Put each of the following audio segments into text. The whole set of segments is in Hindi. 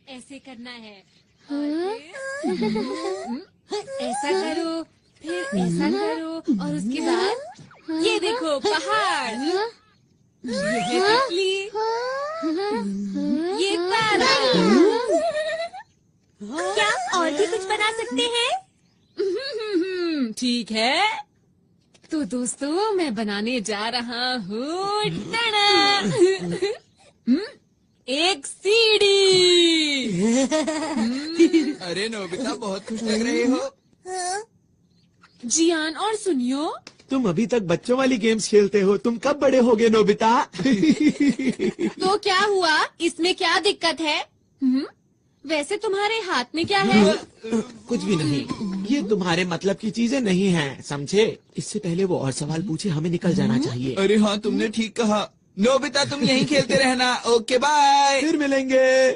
ऐसे करना है। ऐसा करो, फिर ऐसा करो और उसके बाद ये देखो पहाड़, ये है तितली, ये तारा। क्या और भी कुछ बना सकते हैं? ठीक है, तो दोस्तों मैं बनाने जा रहा हूँ एक सीढ़ी। अरे नोबिता बहुत खुश लग रहे हो। जियान और सुनियो, तुम अभी तक बच्चों वाली गेम्स खेलते हो, तुम कब बड़े होगे नोबिता? तो क्या हुआ, इसमें क्या दिक्कत है? वैसे तुम्हारे हाथ में क्या है? कुछ भी नहीं, ये तुम्हारे मतलब की चीजें नहीं हैं, समझे? इससे पहले वो और सवाल पूछे, हमें निकल जाना चाहिए। अरे हाँ, तुमने ठीक कहा। नोबिता तुम यहीं खेलते रहना। Okay bye. फिर मिलेंगे।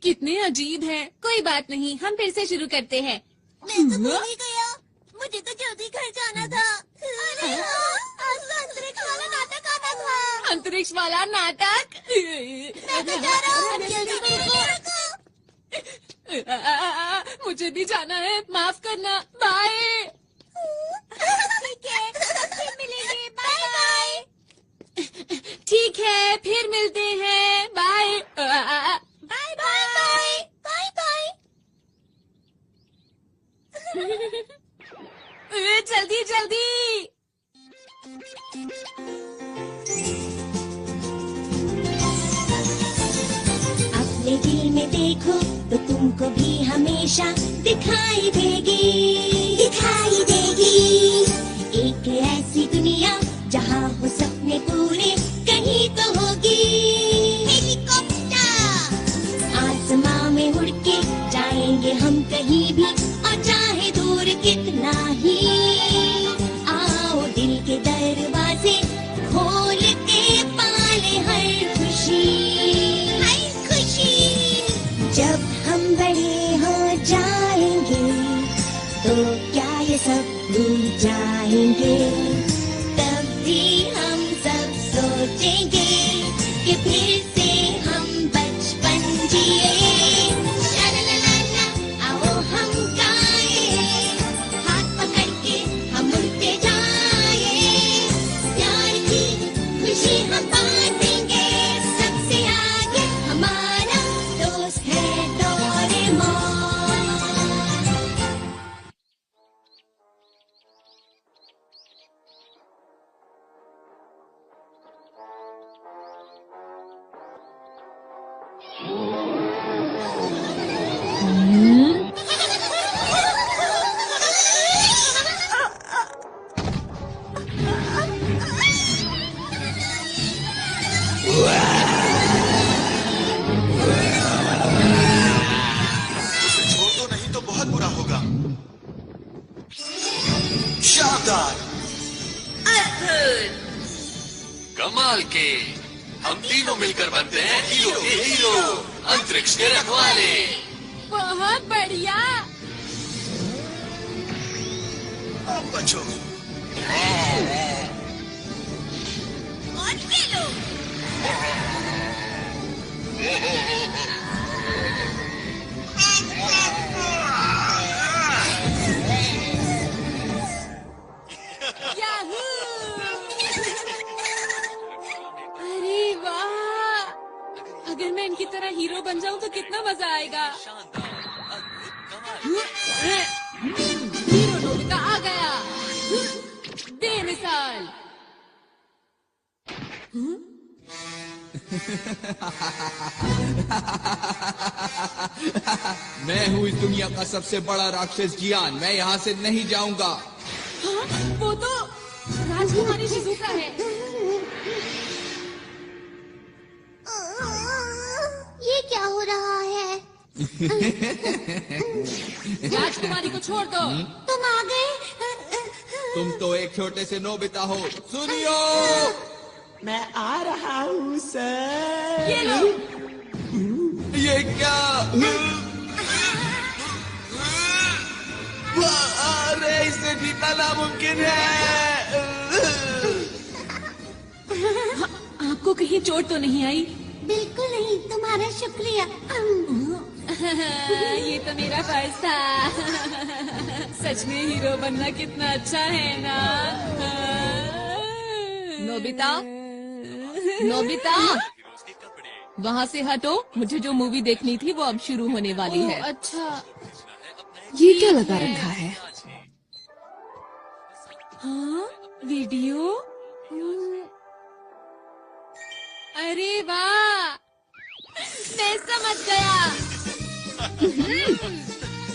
कितने अजीब हैं। कोई बात नहीं, हम फिर से शुरू करते हैं। मैं तो भूल ही गया, मुझे तो जल्दी घर जाना था। अरे आज तो अंतरिक्ष वाला नाटक आना था। अंतरिक्ष वाला नाटक? मैं तो जा रहा हूँ, जल्दी मेरे को। मुझे भी जाना है, माफ करना। बाय। ठीक है, फिर मिलेंगे। Bye bye. ठीक है, फिर मिलते हैं। Bye bye bye bye bye. जल्दी जल्दी। अपने दिल में देखो तो तुमको भी हमेशा दिखाई देगी, दिखाई देगी। एक ऐसी दुनिया जहाँ वो सपने पूरे कहीं तो होगी। हेलीकॉप्टर आसमां में उड़ के जाएंगे हम कहीं भी, और चाहे दूर कितना ही। आओ दिल के दरवाजे खोल के पाले हर खुशी, हर खुशी। जब हम बड़े हो जाएंगे तो क्या ये सब भूल जाएंगे? तब भी हम सब सोचेंगे कि फिर से हम बचपन जिए। ला आओ हम गाए, हाथ पकड़ के हम उड़ते जाए। प्यार की खुशी हम बांटेंगे, सबसे आगे हमारा दोस्त है डोरेमोन। उसे छोड़ दो, नहीं तो बहुत बुरा होगा। शानदार, कमाल के। हम तीनों मिलकर बनते हैं हीरो के हीरो, अंतरिक्ष के रखवाले। बहुत बढ़िया। अब बचो। और खेलो। याहू! अरे वाह, अगर मैं इनकी तरह हीरो बन जाऊं तो कितना मजा आएगा। हीरो नोबिता आ गया, बेमिसाल। मैं हूँ इस दुनिया का सबसे बड़ा राक्षस जियान। मैं यहाँ से नहीं जाऊंगा। हाँ, वो तो राजकुमारी शिजुका है। ये क्या हो रहा है? राजकुमारी को छोड़ दो। तुम आ गए? तुम तो एक छोटे से नोबिता हो। सुनियो, मैं आ रहा हूँ सर। ये लो। ये क्या? अरे इसे जीतना नामुमकिन है। आपको कहीं चोट तो नहीं आई? बिल्कुल नहीं नहीं, तुम्हारा शुक्रिया। ये तो मेरा फर्ज था। सच में हीरो बनना कितना अच्छा है ना। नोबिता, नोबिता, वहाँ से हटो। मुझे जो मूवी देखनी थी वो अब शुरू होने वाली है। अच्छा, ये क्या लगा रखा है? हाँ, वीडियो। अरे वाह, मैं समझ गया।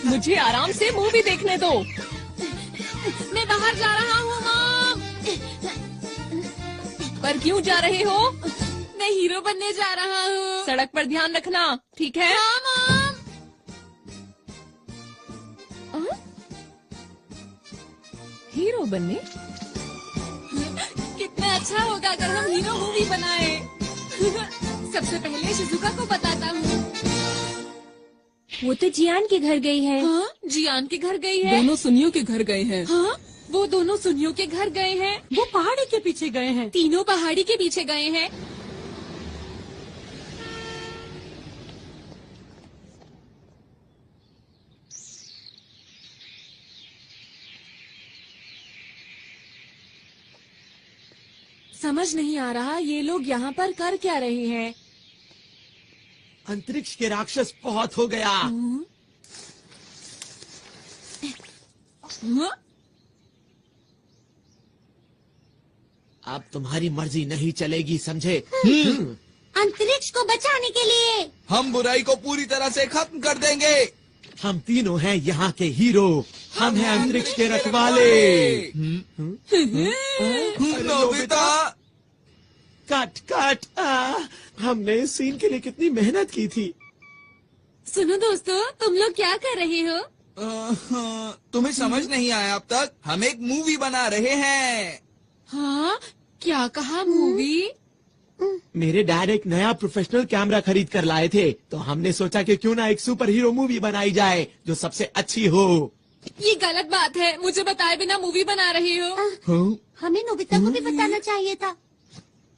मुझे आराम से मूवी देखने दो। मैं बाहर जा रहा हूँ मॉम। पर क्यों जा रहे हो? मैं हीरो बनने जा रहा हूँ। सड़क पर ध्यान रखना, ठीक है? हाँ मॉम। हीरो बनने? कितना अच्छा होगा अगर हम हीरो मूवी बनाए। सबसे पहले शिजुका को बताता हूँ। वो तो जियान के घर गई है। हाँ, जियान के घर गई है। दोनों सुनियों के घर गए हैं। हाँ, वो दोनों सुनियों के घर गए हैं। वो पहाड़ी के पीछे गए हैं। तीनों पहाड़ी के पीछे गए हैं। समझ नहीं आ रहा ये लोग यहाँ पर कर क्या रहे हैं। अंतरिक्ष के राक्षस बहुत हो गया। हाँ? अब तुम्हारी मर्जी नहीं चलेगी, समझे? अंतरिक्ष को बचाने के लिए। हम बुराई को पूरी तरह से खत्म कर देंगे। हम तीनों हैं यहाँ के हीरो। हम हैं अंतरिक्ष के रखवाले। Nobita, cut cut. हमने इस सीन के लिए कितनी मेहनत की थी। सुनो दोस्तों, तुम लोग क्या कर रहे हो? तुम्हें समझ नहीं आया अब तक? हम एक मूवी बना रहे हैं। हाँ, क्या कहा मूवी? मेरे डैड एक नया प्रोफेशनल कैमरा खरीद कर लाए थे, तो हमने सोचा कि क्यों ना एक सुपर हीरो मूवी बनाई जाए जो सबसे अच्छी हो। ये गलत बात है, मुझे बताए बिना मूवी बना रहे हो। हमें नोबिता को भी बताना चाहिए था।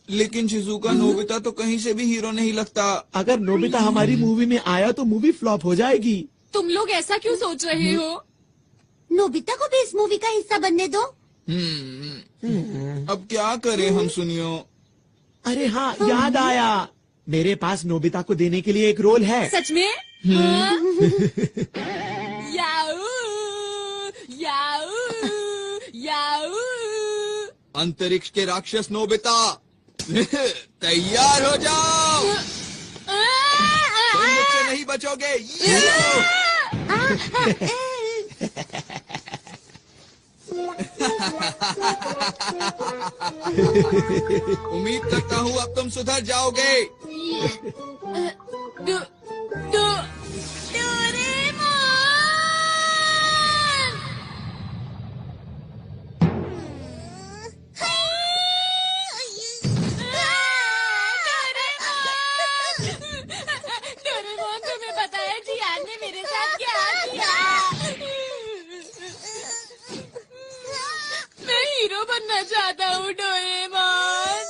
लेकिन शिजुका, नोबिता तो कहीं से भी हीरो नहीं लगता। अगर नोबिता हमारी मूवी में आया तो मूवी फ्लॉप हो जाएगी। तुम लोग ऐसा क्यों सोच रहे हो? नोबिता को भी इस मूवी का हिस्सा बनने दो। अब क्या करें हम सुनियो? अरे हाँ, याद आया। मेरे पास नोबिता को देने के लिए एक रोल है। सच में? हाँ? याऊ, याऊ, याऊ। अंतरिक्ष के राक्षस नोबिता, तैयार हो जाओ। तुम मुझसे नहीं बचोगे। ये लो। उम्मीद करता हूँ अब तुम सुधर जाओगे। डोरेमोन! डोरेमोन, तुम्हें पता है जियान ने मेरे साथ क्या किया? मैं हीरो बनना चाहता हूँ डोरेमोन।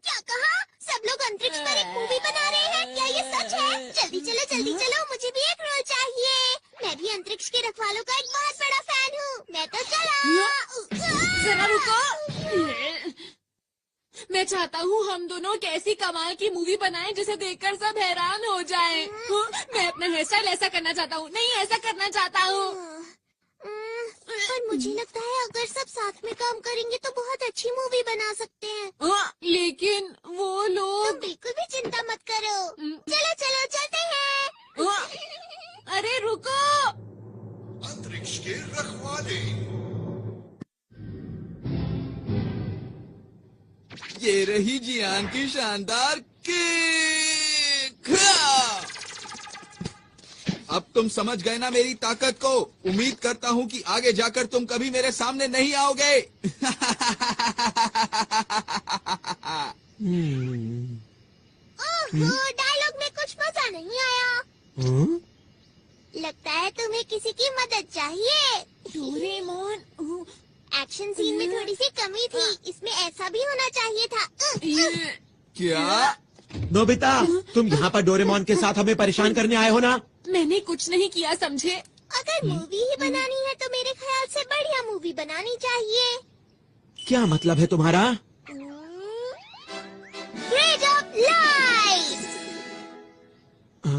क्या कहा? सब लोग अंतरिक्ष पर एक मूवी बना रहे हैं? क्या ये सच है? जल्दी चलो, मुझे भी एक रोल चाहिए। मैं भी अंतरिक्ष के रखवालों का एक बहुत बड़ा फैन हूँ। मैं तो चला। जरा रुको। मैं चाहता हूँ हम दोनों एक ऐसी कमाल की मूवी बनाएं जिसे देखकर सब हैरान हो जाएं। मैं अपना हेयर स्टाइल ऐसा करना चाहता हूँ। नहीं, ऐसा करना चाहता हूँ। पर मुझे लगता है अगर सब साथ में काम करेंगे तो बहुत अच्छी मूवी बना सकते हैं। लेकिन वो तुम लोग। बिल्कुल भी चिंता मत करो। चलो चलते हैं। अरे रुको। अंतरिक्ष के रखवाले। ये रही जियान की शानदार किक। अब तुम समझ गए ना मेरी ताकत को। उम्मीद करता हूँ कि आगे जाकर तुम कभी मेरे सामने नहीं आओगे। डायलॉग में कुछ मजा नहीं आया। लगता है तुम्हें किसी की मदद चाहिए। डोरेमोन, एक्शन सीन में थोड़ी सी कमी थी। इसमें ऐसा भी होना चाहिए था। क्या? नोबिता, तुम यहाँ पर डोरेमोन के साथ हमें परेशान करने आए हो ना? मैंने कुछ नहीं किया, समझे? अगर मूवी ही बनानी है तो मेरे ख्याल से बढ़िया मूवी बनानी चाहिए। क्या मतलब है तुम्हारा? Grade of light.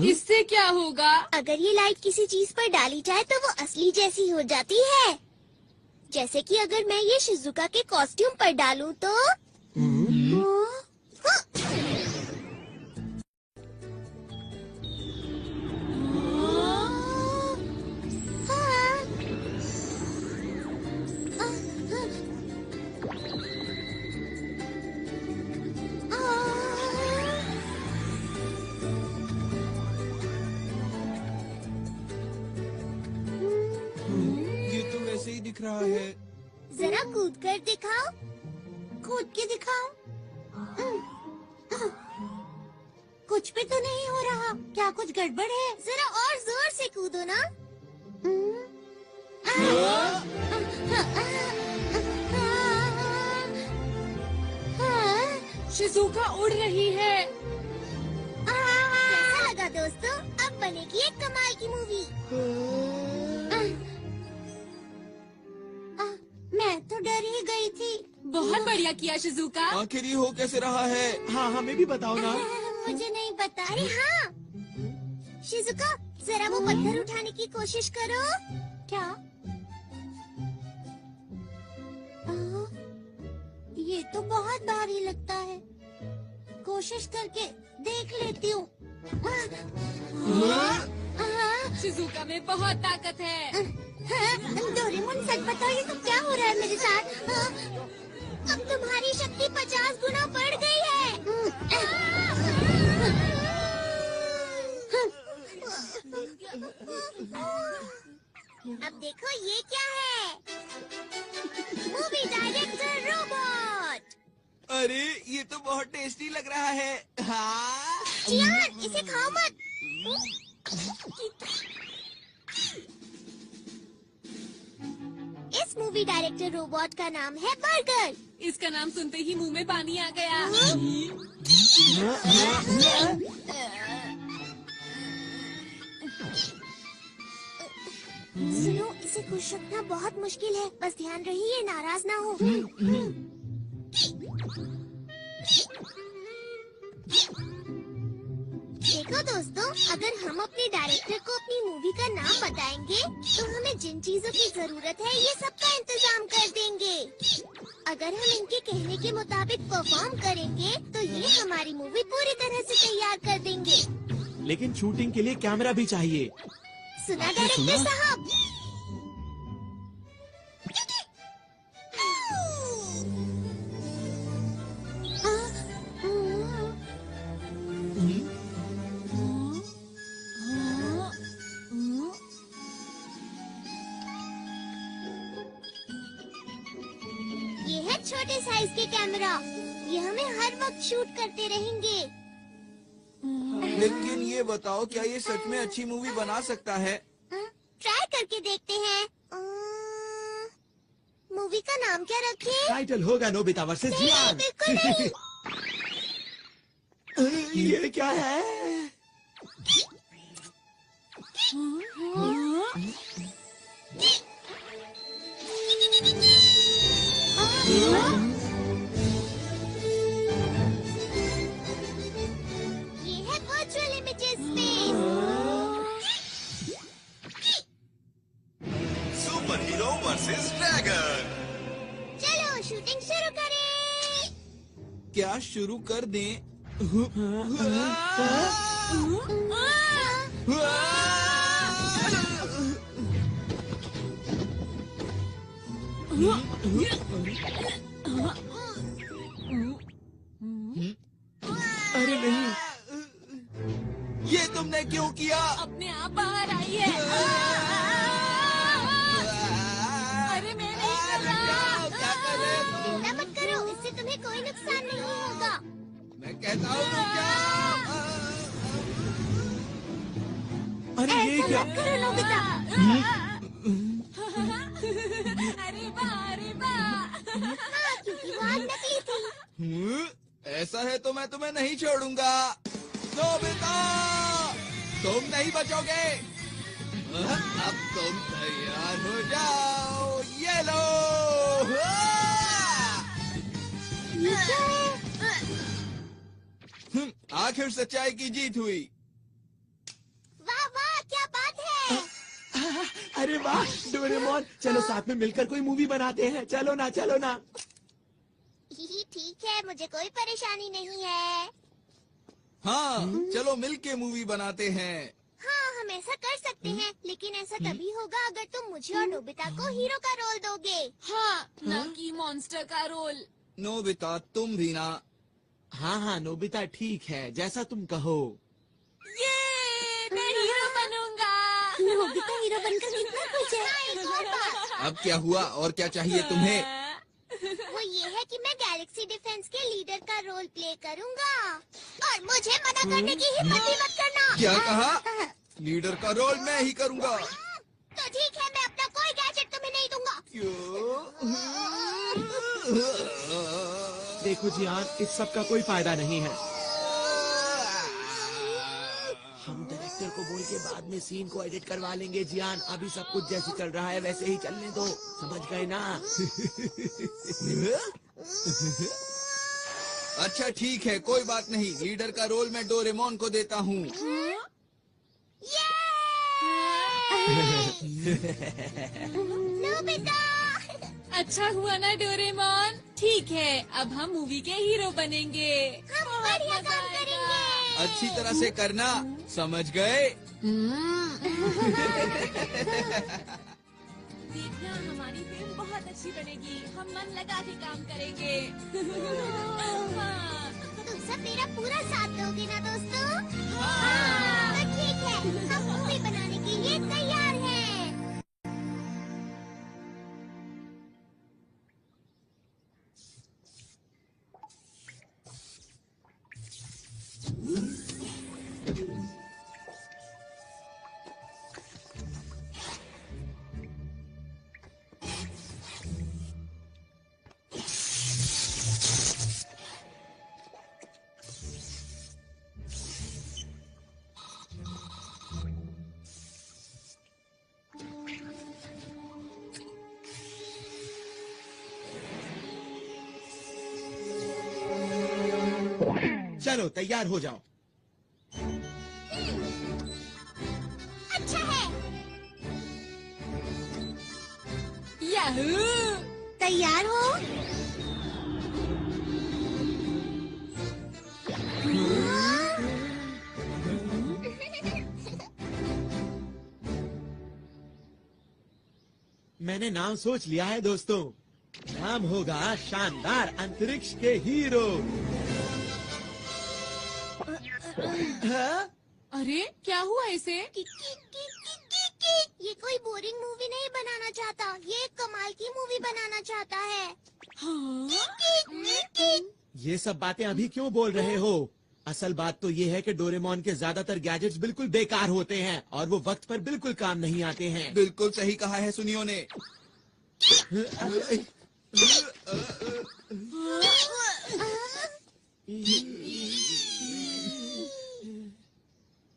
इससे क्या होगा? अगर ये लाइट किसी चीज पर डाली जाए तो वो असली जैसी हो जाती है। जैसे कि अगर मैं ये शिजुका के कॉस्ट्यूम पर डालूं तो ये तो वैसे ही दिख रहा है। जरा कूद कर दिखाओ। कूद के दिखाओ। कुछ भी तो नहीं हो रहा। क्या कुछ गड़बड़ है? जरा और जोर से कूदो ना। शिजुका उड़ रही है। कैसा लगा दोस्तों? अब बनेगी एक कमाल की मूवी। मैं तो डर ही गई थी। बहुत बढ़िया किया शिजुका। आखिर ये हो कैसे रहा है? हाँ, हमें भी बताओ ना। मुझे नहीं पता। अरे हाँ, शिजुका जरा वो पत्थर उठाने की कोशिश करो। क्या? ये तो बहुत भारी लगता है। कोशिश करके देख लेती हूँ। शिजुका में बहुत ताकत है। डोरेमोन सच बताओ, ये सब क्या हो रहा है मेरे साथ? अब तुम्हारी शक्ति 50 गुना बढ़ गई है। अब देखो ये क्या है? Movie director robot. अरे ये तो बहुत टेस्टी लग रहा है। हाँ। चियान, इसे खाओ मत। इस मूवी डायरेक्टर रोबोट का नाम है बर्गर। इसका नाम सुनते ही मुंह में पानी आ गया। सुनो, इसे खुश रखना बहुत मुश्किल है। बस ध्यान रहिए, नाराज ना हो। देखो दोस्तों, अगर हम अपने डायरेक्टर को अपनी मूवी का नाम बताएंगे तो हमें जिन चीजों की जरूरत है ये सब का इंतजाम कर देंगे। अगर हम इनके कहने के मुताबिक परफॉर्म करेंगे तो ये हमारी मूवी पूरी तरह से तैयार कर देंगे। लेकिन शूटिंग के लिए कैमरा भी चाहिए। सुना डायरेक्टर साहब? ये है छोटे साइज के कैमरा। ये हमें हर वक्त शूट करते रहेंगे। लेकिन ये बताओ, क्या ये सच में अच्छी मूवी बना सकता है? ट्राई करके देखते हैं। मूवी का नाम क्या रखें? टाइटल होगा नोबिता वर्सेस नहीं, जियान। बिल्कुल नहीं। ये क्या है? ये है virtual images space. Super hero versus dragon. चलो शूटिंग शुरू करें। क्या शुरू कर दें? अरे नहीं, ये तुमने क्यों किया? अपने आप बाहर आई है। अरे मैं नहीं कर रहा। क्या कर रहे हो? चिंता मत करो, इससे तुम्हें कोई नुकसान नहीं होगा। मैं कहता हूँ रुक जाओ। अरे ये ऐसा क्या? मत करो नोबिता। अरे वाह, अरे वाह। हाँ, क्योंकि वो आग नकली थी। ऐसा ऐसा है तो मैं तुम्हें नहीं छोड़ूंगा। नोबिता, तुम नहीं बचोगे। अब तुम तैयार हो जाओ। ये लो। आखिर सच्चाई की जीत हुई। वाह वाह, क्या बात है। अरे वाह डोरेमोन, चलो साथ में मिलकर कोई मूवी बनाते हैं। चलो ना, चलो ना। ठीक है, मुझे कोई परेशानी नहीं है। हाँ, चलो मिलके मूवी बनाते हैं। हाँ, हम ऐसा कर सकते हैं, लेकिन ऐसा तभी होगा अगर तुम मुझे और नोबिता को हीरो का रोल दोगे। हाँ, ना कि मॉन्स्टर का रोल। नोबिता, तुम भी ना। हाँ हाँ नोबिता, ठीक है, जैसा तुम कहो। ये मैं हीरो बनूंगा। नोबिता हीरो बनकर कितना खुश है। एक और बात, अब क्या हुआ और क्या चाहिए तुम्हें? वो ये है कि मैं गैलेक्सी डिफेंस के लीडर का रोल प्ले करूंगा और मुझे मना करने की हिम्मत भी मत करना। क्या कहा? लीडर का रोल मैं ही करूंगा। तो ठीक है, मैं अपना कोई गैजेट तुम्हें नहीं दूंगा। क्यों? देखो जियान, इस सब का कोई फायदा नहीं है। हम डायरेक्टर को बोल के बाद में सीन को एडिट करवा लेंगे जियान। अभी सब कुछ जैसे चल रहा है वैसे ही चलने दो, समझ गए ना? अच्छा ठीक है, कोई बात नहीं। लीडर का रोल मैं डोरेमोन को देता हूँ। नोबिता, अच्छा हुआ ना डोरेमोन। ठीक है, अब हम मूवी के हीरो बनेंगे। हम बढ़िया काम करेंगे। अच्छी तरह से करना, समझ गए? देखना, हमारी फिल्म बहुत अच्छी बनेगी। हम मन लगा के काम करेंगे। हाँ। तुम सब मेरा पूरा साथ दोगे ना दोस्तों? हाँ। तो ठीक है, हम मूवी बनाने के लिए तैयार हैं। चलो तैयार हो जाओ। अच्छा है। याहू! तैयार हो? मैंने नाम सोच लिया है दोस्तों। नाम होगा शानदार अंतरिक्ष के हीरो। हाँ? अरे क्या हुआ इसे? ये कोई बोरिंग मूवी नहीं बनाना चाहता, ये एक कमाल की मूवी बनाना चाहता है। हाँ? ये सब बातें अभी क्यों बोल रहे हो? असल बात तो ये है कि डोरेमोन के ज्यादातर गैजेट्स बिल्कुल बेकार होते हैं और वो वक्त पर बिल्कुल काम नहीं आते हैं। बिल्कुल सही कहा है सुनियो ने।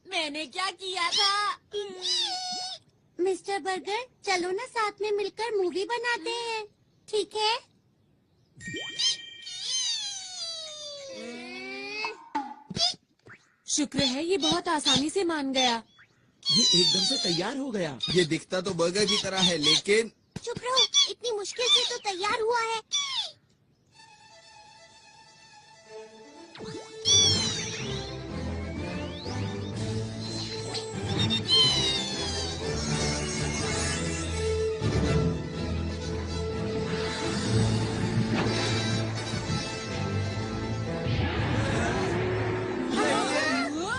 मैंने क्या किया था? मिस्टर बर्गर, चलो ना साथ में मिलकर मूवी बनाते हैं, ठीक है? शुक्र है ये बहुत आसानी से मान गया। ये एकदम से तैयार हो गया। ये दिखता तो बर्गर की तरह है, लेकिन चुप रहो, इतनी मुश्किल से तो तैयार हुआ है।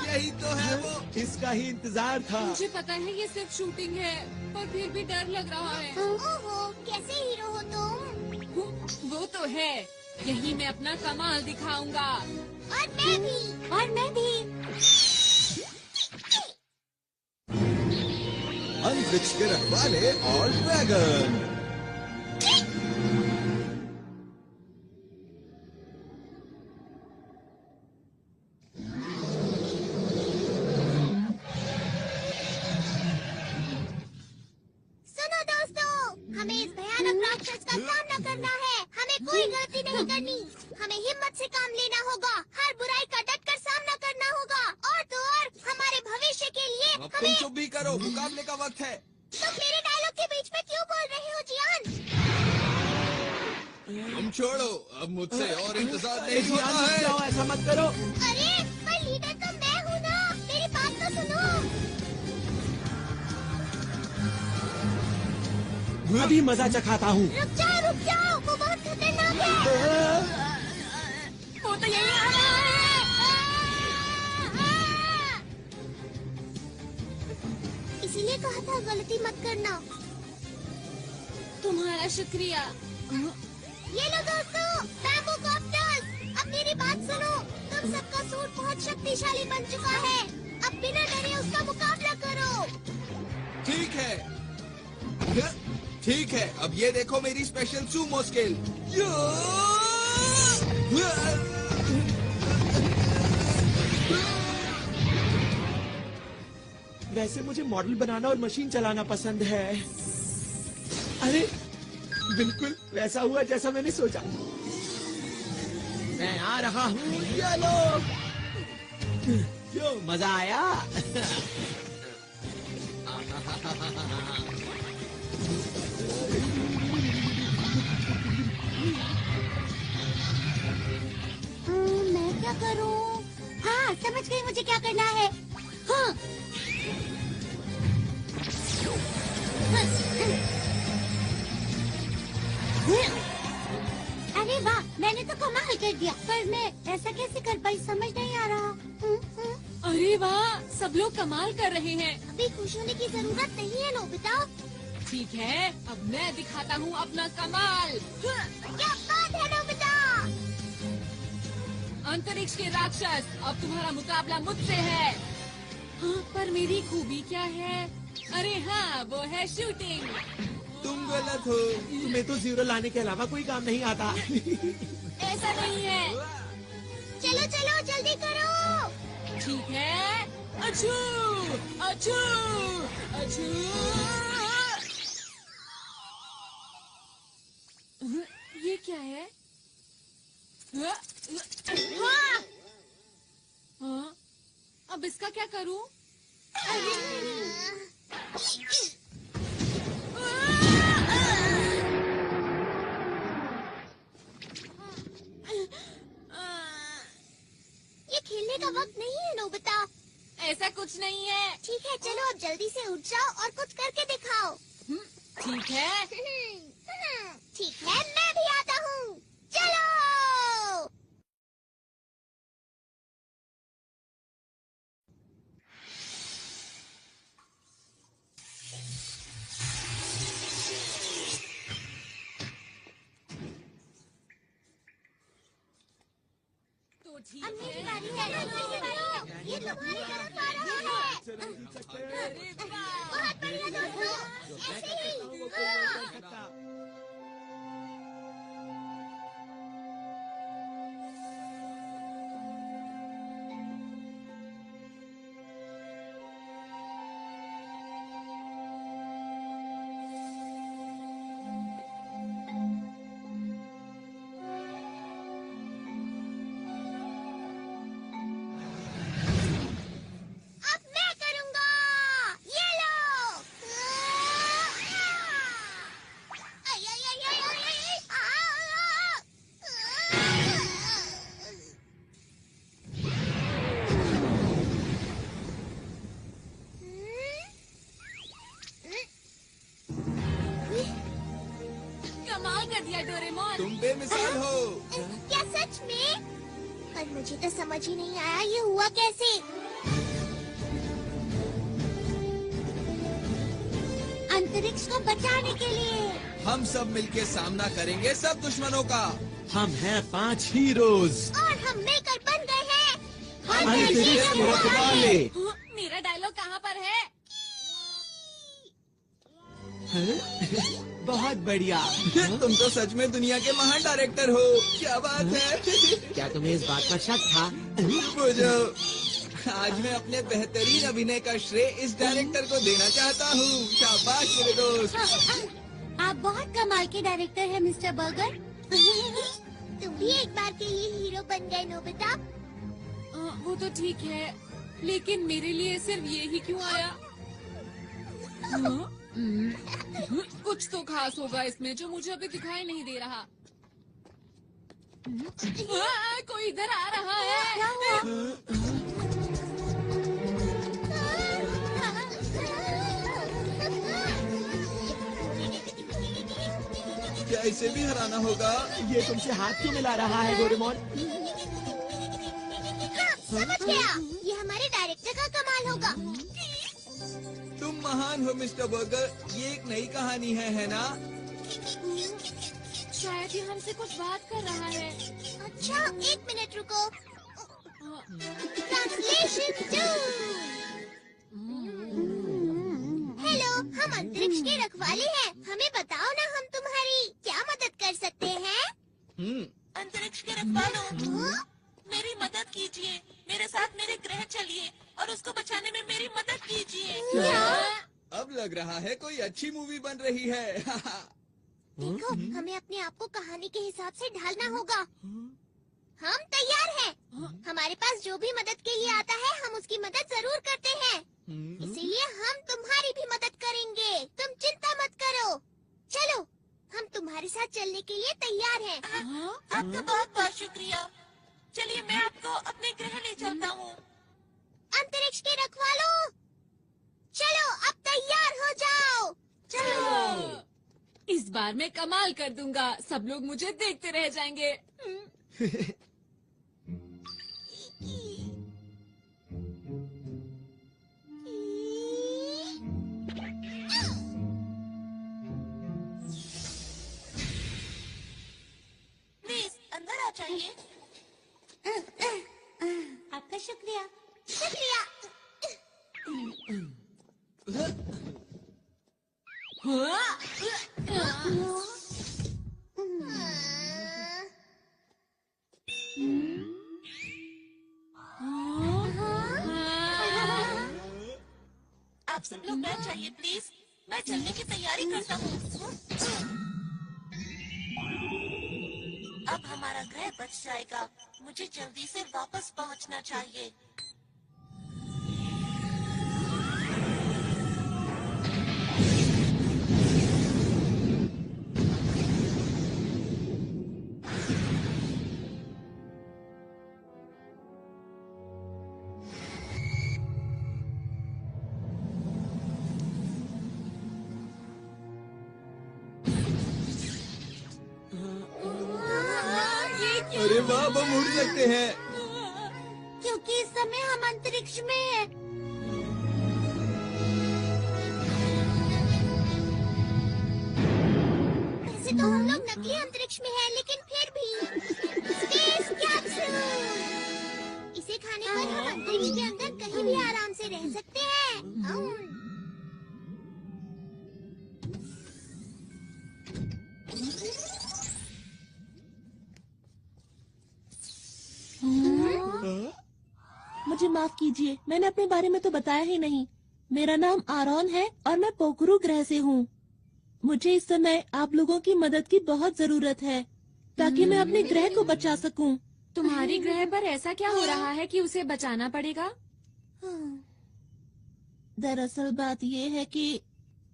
यही तो है वो। इसका ही इंतजार था। मुझे पता है ये सिर्फ शूटिंग है, पर फिर भी डर लग रहा है। ओहो, कैसे हीरो हो तुम? वो तो है, यही मैं अपना कमाल दिखाऊंगा। और मैं भी। और मैं भी। अंतरिक्ष के रखवाले और ड्रैगन। अब तुम चुप भी करो, मुकाबले का वक्त है। तुम मेरे डायलॉग के बीच में क्यों बोल रहे हो जियान? तुम छोड़ो, अब मुझसे और इंतजार नहीं जियान, होता रुक है। जाओ, ऐसा मत करो। अरे पर लीडर तो मैं हूँ ना, मेरी बात तो सुनो। अभी मजा चखाता हूँ। रुक जाओ, वो बहुत खतरनाक है। वो तो यही आ रहा है। इसीलिए कहा था गलती मत करना। तुम्हारा शुक्रिया। ये लो दोस्तों, बैम्बू कॉप्टर्स। अब मेरी बात सुनो, तुम सबका सूट बहुत शक्तिशाली बन चुका है। अब बिना डरे उसका मुकाबला करो। ठीक है, अब ये देखो मेरी स्पेशल सूमो स्किल। वैसे मुझे मॉडल बनाना और मशीन चलाना पसंद है। अरे बिल्कुल वैसा हुआ जैसा मैंने सोचा। मैं आ रहा हूँ, ये लो। क्यों, मजा आया? मैं क्या करूं? हाँ, समझ गई मुझे क्या करना है। हाँ। अरे वाह, मैंने तो कमाल कर दिया, पर मैं ऐसा कैसे कर पाई समझ नहीं आ रहा। अरे वाह, सब लोग कमाल कर रहे हैं। अभी खुश होने की जरूरत नहीं है नोबिता। ठीक है, अब मैं दिखाता हूँ अपना कमाल। क्या बात है नोबिता? अंतरिक्ष के राक्षस, अब तुम्हारा मुकाबला मुझसे है। हाँ, पर मेरी खूबी क्या है? अरे हाँ, वो है शूटिंग। तुम गलत हो। तुम्हें तो जीरो लाने के अलावा कोई काम नहीं आता। ऐसा नहीं है। चलो जल्दी करो। ठीक है, अछू अछू अछू। ये क्या है? हाँ, अब इसका क्या करूं? ये खेलने का वक्त नहीं है नोबिता। ऐसा कुछ नहीं है। ठीक है, चलो अब जल्दी से उठ जाओ और कुछ करके दिखाओ। ठीक है। ठीक है, मैं भी आता हूँ। चलो। तो ठीक अब मेरी है। बारी है। ये तुम्हारी तरफ आ रहा है। अरे वाह। बहुत बढ़िया दोस्तों, ऐसे ही। हाँ। अब मैं करूंगा। ये लो। कमाल कर दिया डोरेमोन। तुम बेमिसाल हो। क्या सच में? पर मुझे तो समझ ही नहीं आया ये हुआ कैसे। अंतरिक्ष को बचाने के लिए। हम सब मिलके सामना करेंगे सब दुश्मनों का। हम हैं 5 हीरोज। और हम मिलकर बन गए हैं अंतरिक्ष के रखवाले। हाँ, मेरा डायलॉग कहाँ पर है? बहुत बढ़िया। तुम तो सच में दुनिया के महान डायरेक्टर हो। क्या बात है। क्या तुम्हें इस बात का शक था? बुझो, आज मैं अपने बेहतरीन अभिनय का श्रेय इस डायरेक्टर को देना चाहता हूँ। शाबाश मेरे दोस्त। आप बहुत कमाल के डायरेक्टर हैं मिस्टर बर्गर। तुम भी एक बार के लिए हीरो बन गए नोबिता। वो तो ठीक है, लेकिन मेरे लिए सिर्फ ये ही क्यों आया? हाँ? कुछ तो खास होगा इसमें जो मुझे अभी दिखाई नहीं दे रहा। कोई इधर आ रहा है। क्या इसे भी हराना होगा? ये तुमसे हाथ क्यों मिला रहा है डोरेमोन? समझ गया, ये हमारे डायरेक्टर का कमाल होगा। तुम महान हो मिस्टर बर्गर। ये एक नई कहानी है ना? शायद ये हमसे कुछ बात कर रहा है। अच्छा, 1 मिनट रुको। ट्रांसलेशन 2। हेलो, हम अंतरिक्ष के रखवाले हैं। हमें बताओ ना, हम तुम्हारी क्या मदद कर सकते हैं? अंतरिक्ष के रखवालों, मेरी मदद कीजिए। मेरे साथ मेरे ग्रह चलिए और उसको बचाने में मेरी मदद कीजिए। क्या? अब लग रहा है कोई अच्छी मूवी बन रही है। देखो, हमें अपने आप को कहानी के हिसाब से ढालना होगा। हम तैयार हैं। हमारे पास जो भी मदद के लिए आता है, हम उसकी मदद जरूर करते हैं। इसीलिए हम तुम्हारी भी मदद करेंगे। तुम चिंता मत करो। चलो, हम तुम्हारे साथ चलने के लिए तैयार हैं। आपका बहुत बहुत शुक्रिया। चलिए, मैं आपको अपने ग्रह ले चलता हूँ। अंतरिक्ष के रखवालों, चलो अब तैयार हो जाओ। चलो, इस बार मैं कमाल कर दूंगा। सब लोग मुझे देखते रह जाएंगे। प्लीज अंदर आ जाइए। आपका शुक्रिया। शुक्रिया। आप सब लोग बैठ जाइए प्लीज। मैं चलने की तैयारी करता हूँ। अब हमारा ग्रह बच जाएगा। मुझे जल्दी से वापस पहुँचना चाहिए। अरे वाह, हम उड़ सकते हैं। क्योंकि इस समय हम अंतरिक्ष में हैं। वैसे तो हम लोग नकली अंतरिक्ष में हैं, लेकिन फिर भी स्पेस कैप्सूल। इसे खाने पर हम अंतरिक्ष के अंदर कहीं भी आराम से रह सकते हैं। मुझे माफ कीजिए, मैंने अपने बारे में तो बताया ही नहीं। मेरा नाम आरोन है और मैं पोखरू ग्रह से हूँ। मुझे इस समय आप लोगों की मदद की बहुत जरूरत है ताकि मैं अपने ग्रह को बचा सकूं। तुम्हारी ग्रह पर ऐसा क्या हो रहा है कि उसे बचाना पड़ेगा? दरअसल बात ये है कि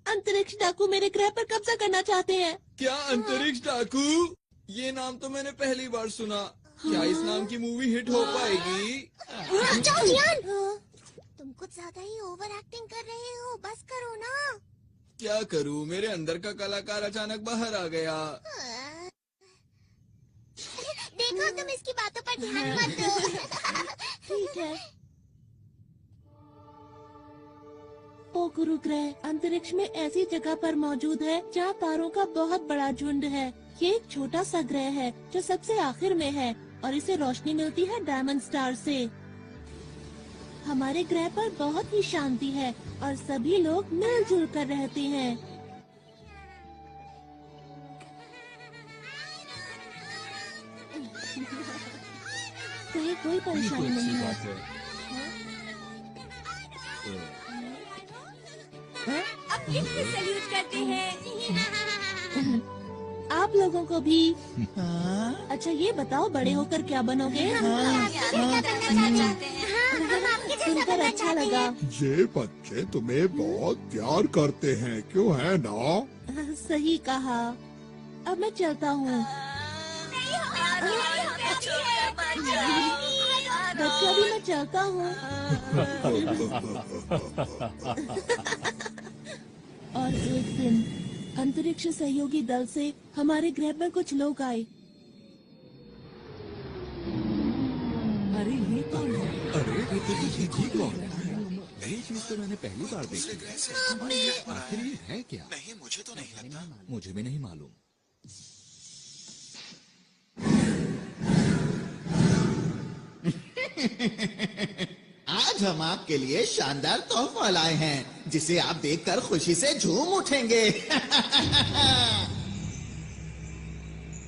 अंतरिक्ष डाकू मेरे ग्रह पर कब्जा करना चाहते हैं। क्या अंतरिक्ष डाकू? ये नाम तो मैंने पहली बार सुना। क्या इस नाम की मूवी हिट हो पाएगी? जाओ जियान, तुम कुछ ज्यादा ही ओवर एक्टिंग कर रहे हो। बस करो ना। क्या करूं, मेरे अंदर का कलाकार अचानक बाहर आ गया। देखो, तुम इसकी बातों पर ध्यान मत दो। ठीक है। पोखरू ग्रह अंतरिक्ष में ऐसी जगह पर मौजूद है जहाँ तारों का बहुत बड़ा झुंड है। ये एक छोटा सा ग्रह है जो सबसे आखिर में है और इसे रोशनी मिलती है डायमंड स्टार से। हमारे ग्रह पर बहुत ही शांति है और सभी लोग मिलजुल कर रहते हैं। कहीं कोई परेशानी नहीं है। अब किससे सैल्यूट करते हैं? आप लोगों को भी। अच्छा, ये बताओ, बड़े होकर क्या बनोगे? हम आपके सुनकर अच्छा लगा। ये बच्चे तुम्हें बहुत प्यार करते हैं, क्यों है ना? सही कहा। अब मैं चलता हूँ। बच्चा भी मैं चलता हूँ। और एक दिन अंतरिक्ष सहयोगी दल से हमारे ग्रह पर कुछ लोग आए। अरे ये कौन है? अरे ये कौन है? ये चीज तो मैंने पहली बार देखी। आखिर ये है क्या? नहीं, मुझे तो नहीं लगता। मुझे भी नहीं मालूम। आज हम आपके लिए शानदार तोहफा लाए हैं, जिसे आप देखकर खुशी से झूम उठेंगे।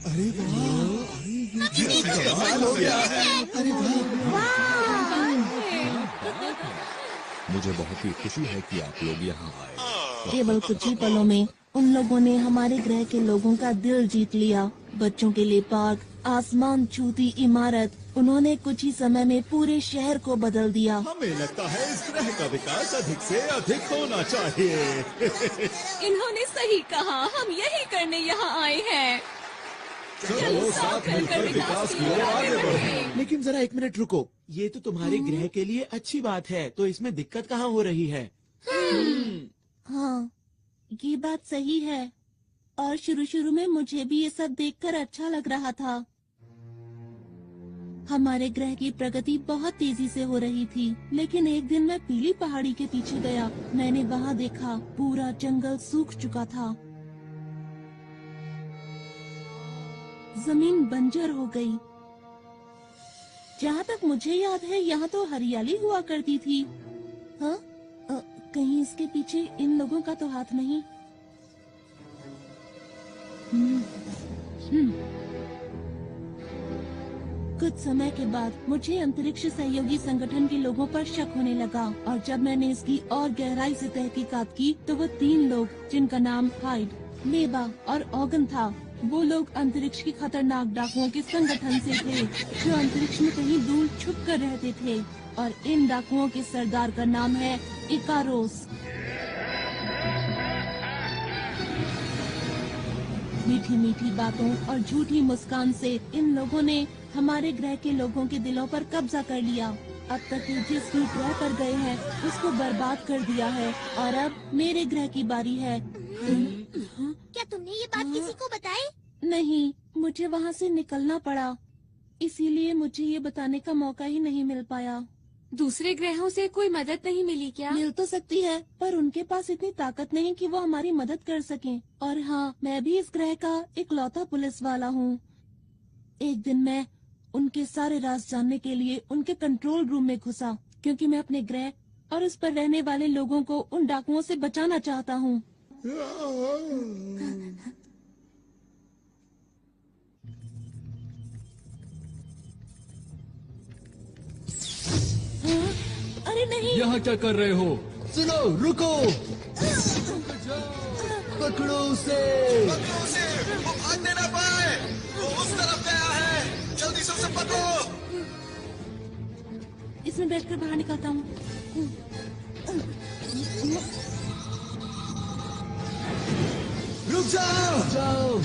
अरे वाह! ये कमाल हो गया! अरे वाह! मुझे बहुत ही खुशी है कि आप लोग यहाँ आए। केवल कुछ ही पलों में उन लोगों ने हमारे ग्रह के लोगों का दिल जीत लिया। बच्चों के लिए पार्क, आसमान छूती इमारत, उन्होंने कुछ ही समय में पूरे शहर को बदल दिया। हमें लगता है इस ग्रह का विकास अधिक से अधिक होना चाहिए। इन्होंने सही कहा, हम यही करने यहाँ आए हैं। चलो साथ मिलकर विकास की ओर आगे बढ़ें। लेकिन जरा एक मिनट रुको, ये तो तुम्हारे ग्रह के लिए अच्छी बात है, तो इसमें दिक्कत कहाँ हो रही है? हाँ, ये बात सही है। और शुरू में मुझे भी ये सब देखकर अच्छा लग रहा था। हमारे ग्रह की प्रगति बहुत तेजी से हो रही थी, लेकिन एक दिन मैं पीली पहाड़ी के पीछे गया। मैंने वहाँ देखा पूरा जंगल सूख चुका था। जमीन बंजर हो गई। जहाँ तक मुझे याद है, यहाँ तो हरियाली हुआ करती थी। हाँ? कहीं इसके पीछे इन लोगों का तो हाथ नहीं? कुछ समय के बाद मुझे अंतरिक्ष सहयोगी संगठन के लोगों पर शक होने लगा, और जब मैंने इसकी और गहराई से तहकीकात की तो वो 3 लोग, जिनका नाम हाइड, मेबा और ऑगन था, वो लोग अंतरिक्ष की खतरनाक डाकुओं के संगठन से थे, जो अंतरिक्ष में कहीं दूर छुप कर रहते थे। और इन डाकुओं के सरदार का नाम है इकारोस। मीठी मीठी बातों और झूठी मुस्कान से इन लोगों ने हमारे ग्रह के लोगों के दिलों पर कब्जा कर लिया। अब तक ये जिस भी ग्रह पर गए हैं उसको बर्बाद कर दिया है, और अब मेरे ग्रह की बारी है। क्या तुमने ये बात किसी को बताई? नहीं, मुझे वहाँ से निकलना पड़ा, इसीलिए मुझे ये बताने का मौका ही नहीं मिल पाया। दूसरे ग्रहों से कोई मदद नहीं मिली क्या? मिल तो सकती है, पर उनके पास इतनी ताकत नहीं कि वो हमारी मदद कर सकें। और हाँ, मैं भी इस ग्रह का इकलौता पुलिस वाला हूँ। एक दिन मैं उनके सारे राज जानने के लिए उनके कंट्रोल रूम में घुसा, क्योंकि मैं अपने ग्रह और उस पर रहने वाले लोगों को उन डाकुओं से बचाना चाहता हूँ। अरे नहीं! यहाँ क्या कर रहे हो? सुनो, रुको! पकड़ो उसे! पकड़ो उसे! वो भागने ना पाए! वो उस तरफ गया है! जल्दी से उसे पकड़ो! इसमें बैठकर बाहर निकलता हूँ। रुक जाओ!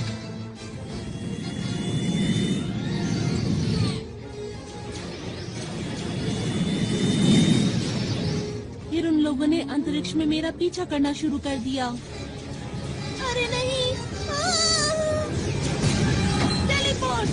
फिर उन लोगों ने अंतरिक्ष में मेरा पीछा करना शुरू कर दिया। अरे नहीं! टेलीपोर्ट!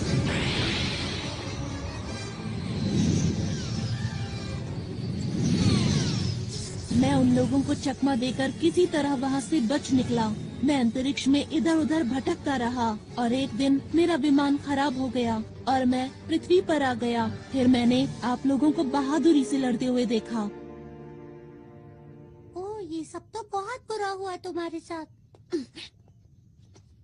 मैं उन लोगों को चकमा देकर किसी तरह वहाँ से बच निकला। मैं अंतरिक्ष में इधर उधर भटकता रहा, और एक दिन मेरा विमान खराब हो गया और मैं पृथ्वी पर आ गया। फिर मैंने आप लोगों को बहादुरी से लड़ते हुए देखा। ये सब तो बहुत बुरा हुआ तुम्हारे साथ।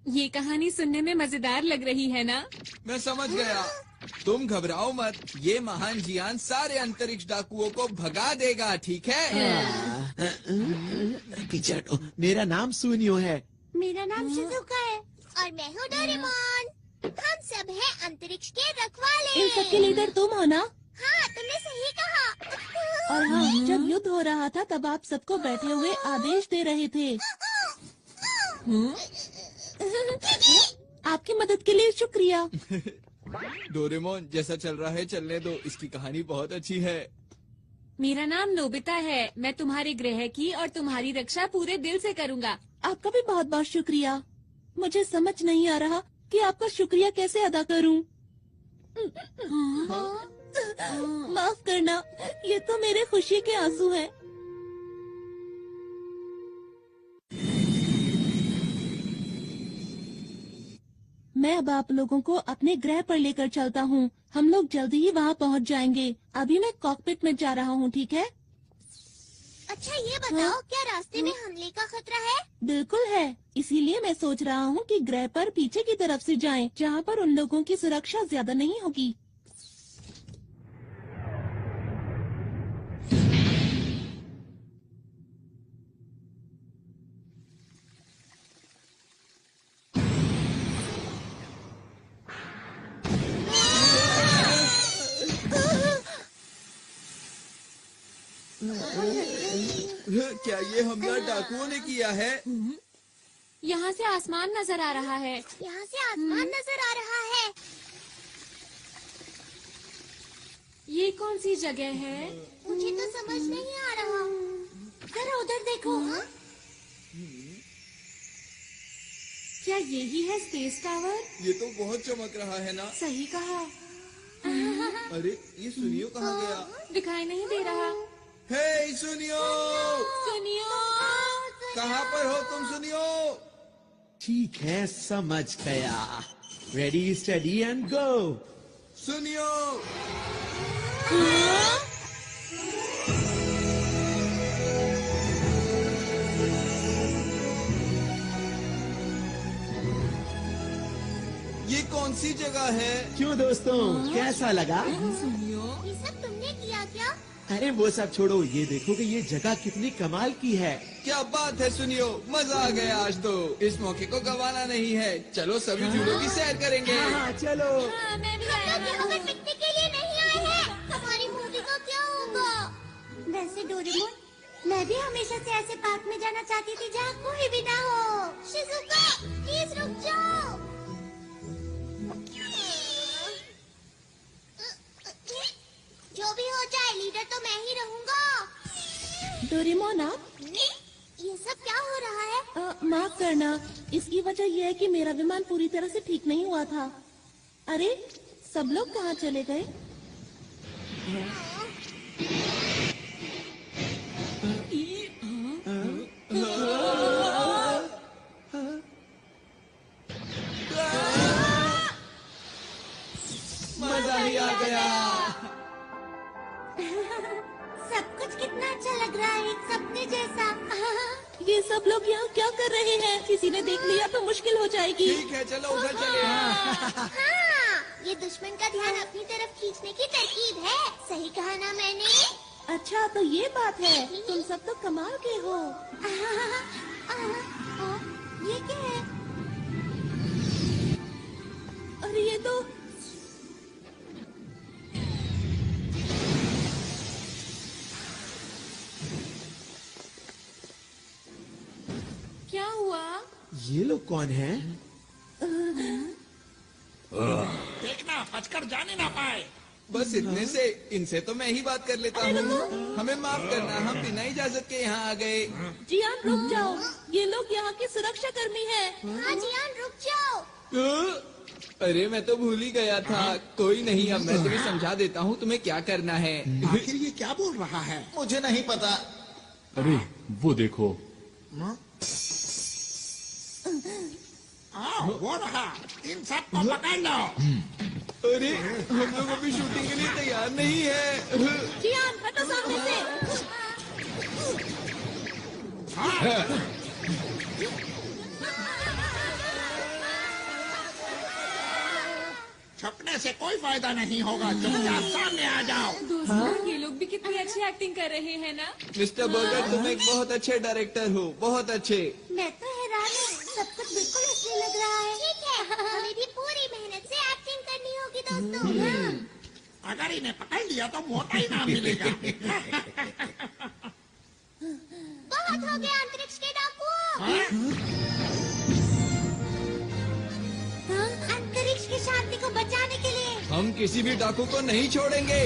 ये कहानी सुनने में मजेदार लग रही है ना? मैं समझ गया। तुम घबराओ मत, ये महान जियान सारे अंतरिक्ष डाकुओं को भगा देगा, ठीक है? पीछे हटो, मेरा नाम सुनियो है। मेरा नाम शिजुका है और मैं हूँ डोरेमोन। हम सब हैं अंतरिक्ष के रखवाले। इन सबके लीडर तुम हो ना? हाँ, तुमने सही कहा। और हाँ, जब युद्ध हो रहा था तब आप सबको बैठे हुए आदेश दे रहे थे। आपकी मदद के लिए शुक्रिया। डोरेमोन, जैसा चल रहा है चलने दो, इसकी कहानी बहुत अच्छी है। मेरा नाम नोबिता है। मैं तुम्हारे ग्रह की और तुम्हारी रक्षा पूरे दिल से करूँगा। आपका भी बहुत बहुत शुक्रिया। मुझे समझ नहीं आ रहा कि आपका शुक्रिया कैसे अदा करूं। माफ करना, ये तो मेरे खुशी के आंसू हैं। मैं अब आप लोगों को अपने ग्रह पर लेकर चलता हूँ। हम लोग जल्दी ही वहाँ पहुँच जाएंगे। अभी मैं कॉकपिट में जा रहा हूँ, ठीक है? अच्छा, ये बताओ, क्या रास्ते में हमले का खतरा है? बिल्कुल है। इसीलिए मैं सोच रहा हूँ कि ग्रह पर पीछे की तरफ से जाएं, जहाँ पर उन लोगों की सुरक्षा ज्यादा नहीं होगी। क्या ये हमला डाकुओं ने किया है? यहाँ से आसमान नजर आ रहा है। यहाँ से आसमान नजर आ रहा है। ये कौन सी जगह है? मुझे तो समझ नहीं आ रहा। जरा उधर देखो। क्या यही है स्पेस टावर? ये तो बहुत चमक रहा है ना। सही कहा। अरे ये सुनियो कहाँ गया? दिखाई नहीं दे रहा। हे सुनियो, सुनियो, कहाँ पर हो तुम सुनियो? ठीक है, समझ गया। Ready, study and go. सुनियो, ये कौन सी जगह है? क्यों दोस्तों, कैसा लगा? ये सब तुमने किया क्या? अरे वो सब छोड़ो, ये देखो कि ये जगह कितनी कमाल की है। क्या बात है सुनियो, मजा आ गया आज तो। इस मौके को गंवाना नहीं है। चलो सभी झूलों की सैर करेंगे। हाँ, चलो। हाँ, मैं भी हम आया लोग यहाँ पर पिकनिक के लिए नहीं आए हैं। हमारी मूवी का क्या होगा? वैसे डोरेमोन, मैं भी हमेशा से ऐसे पार्क में जाना चाहती थी जहाँ कोई भी ना हो। शिजुका, प्लीज रुक जाओ। जो भी हो जाए, लीडर तो मैं ही रहूँगा। डोरेमोन, आप? ये सब क्या हो रहा है? माफ करना, इसकी वजह यह है कि मेरा विमान पूरी तरह से ठीक नहीं हुआ था। अरे, सब लोग कहाँ चले गए? मजा ही आ गया। सब कुछ कितना अच्छा लग रहा है, एक सपने जैसा। ये सब लोग यहाँ क्या कर रहे हैं? किसी ने देख लिया तो मुश्किल हो जाएगी। ठीक है, चलो उधर चले। हाँ, ये दुश्मन का ध्यान अपनी तरफ खींचने की तरकीब है। सही कहा ना मैंने? अच्छा, तो ये बात है। तुम सब तो कमाल के हो। ये क्या है? अरे ये तो क्या हुआ? ये लोग कौन हैं? देखना बचकर जाने ना पाए। बस इतने से, इनसे तो मैं ही बात कर लेता हूँ। हमें माफ करना, हम बिना इजाजत के यहाँ आ गए। जियान, रुक जाओ। ये लोग यहाँ के सुरक्षा कर्मी हैं। हाँ जियान, रुक जाओ। अरे मैं तो भूल ही गया था। कोई नहीं, अब मैं तुम्हें समझा देता हूँ तुम्हें क्या करना है। आखिर ये क्या बोल रहा है? मुझे नहीं पता। अरे वो देखो, वो रहा, इन सब को पकड़ लो। अरे हम लोग अभी शूटिंग के लिए तैयार नहीं है। जियान, हटो सामने से। छुपने से कोई फायदा नहीं होगा, चुपचाप सामने आ जाओ। दोस्तों, ये लोग भी कितनी अच्छी एक्टिंग कर रहे हैं ना। मिस्टर बर्गर, तुम एक बहुत अच्छे डायरेक्टर हो, बहुत अच्छे। मैं तो हैरान हूँ, सब कुछ बिल्कुल असली लग रहा है। ठीक है, हमें भी पूरी मेहनत से एक्टिंग करनी होगी दोस्तों। अगर इन्हें पकड़ लिया तो मोटा इनाम मिलेगा। बहुत हो गया अंतरिक्ष के डाकुओं। अंतरिक्ष की शांति को बचाने के लिए हम किसी भी डाकू को नहीं छोड़ेंगे।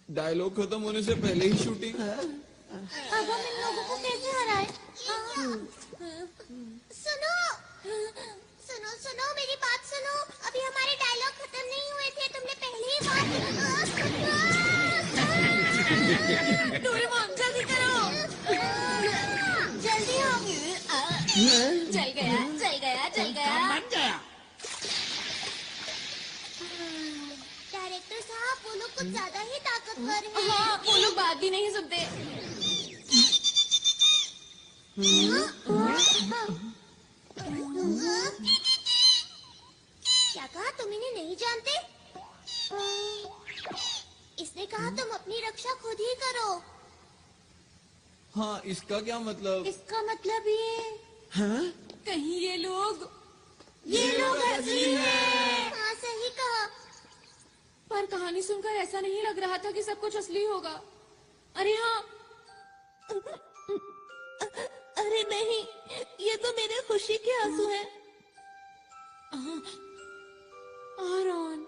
डायलॉग खत्म होने से पहले ही शूटिंग। अब हम इन लोगों को कैसे हराएं? सुनो सुनो सुनो मेरी बात सुनो। अभी हमारे डायलॉग खत्म नहीं हुए थे। तुमने पहले ही बात। डोरेमोन जल्दी करो। जल्दी हो। चल गया चल गया चल गया। बन गया। डायरेक्टर साहब वो लोग कुछ ज्यादा ही ताकतवर हैं। हाँ, वो लोग बात भी नहीं सुनते। क्या कहा? तुम इन्हें नहीं जानते? इसने कहा तुम अपनी रक्षा खुद ही करो। हाँ, इसका क्या मतलब? इसका मतलब ये हाँ? कहीं ये लोग असली हैं। हाँ सही कहा। पर कहानी सुनकर ऐसा नहीं लग रहा था कि सब कुछ असली होगा। अरे हाँ, अरे नहीं, ये तो मेरे खुशी के आंसू हैं। आरॉन,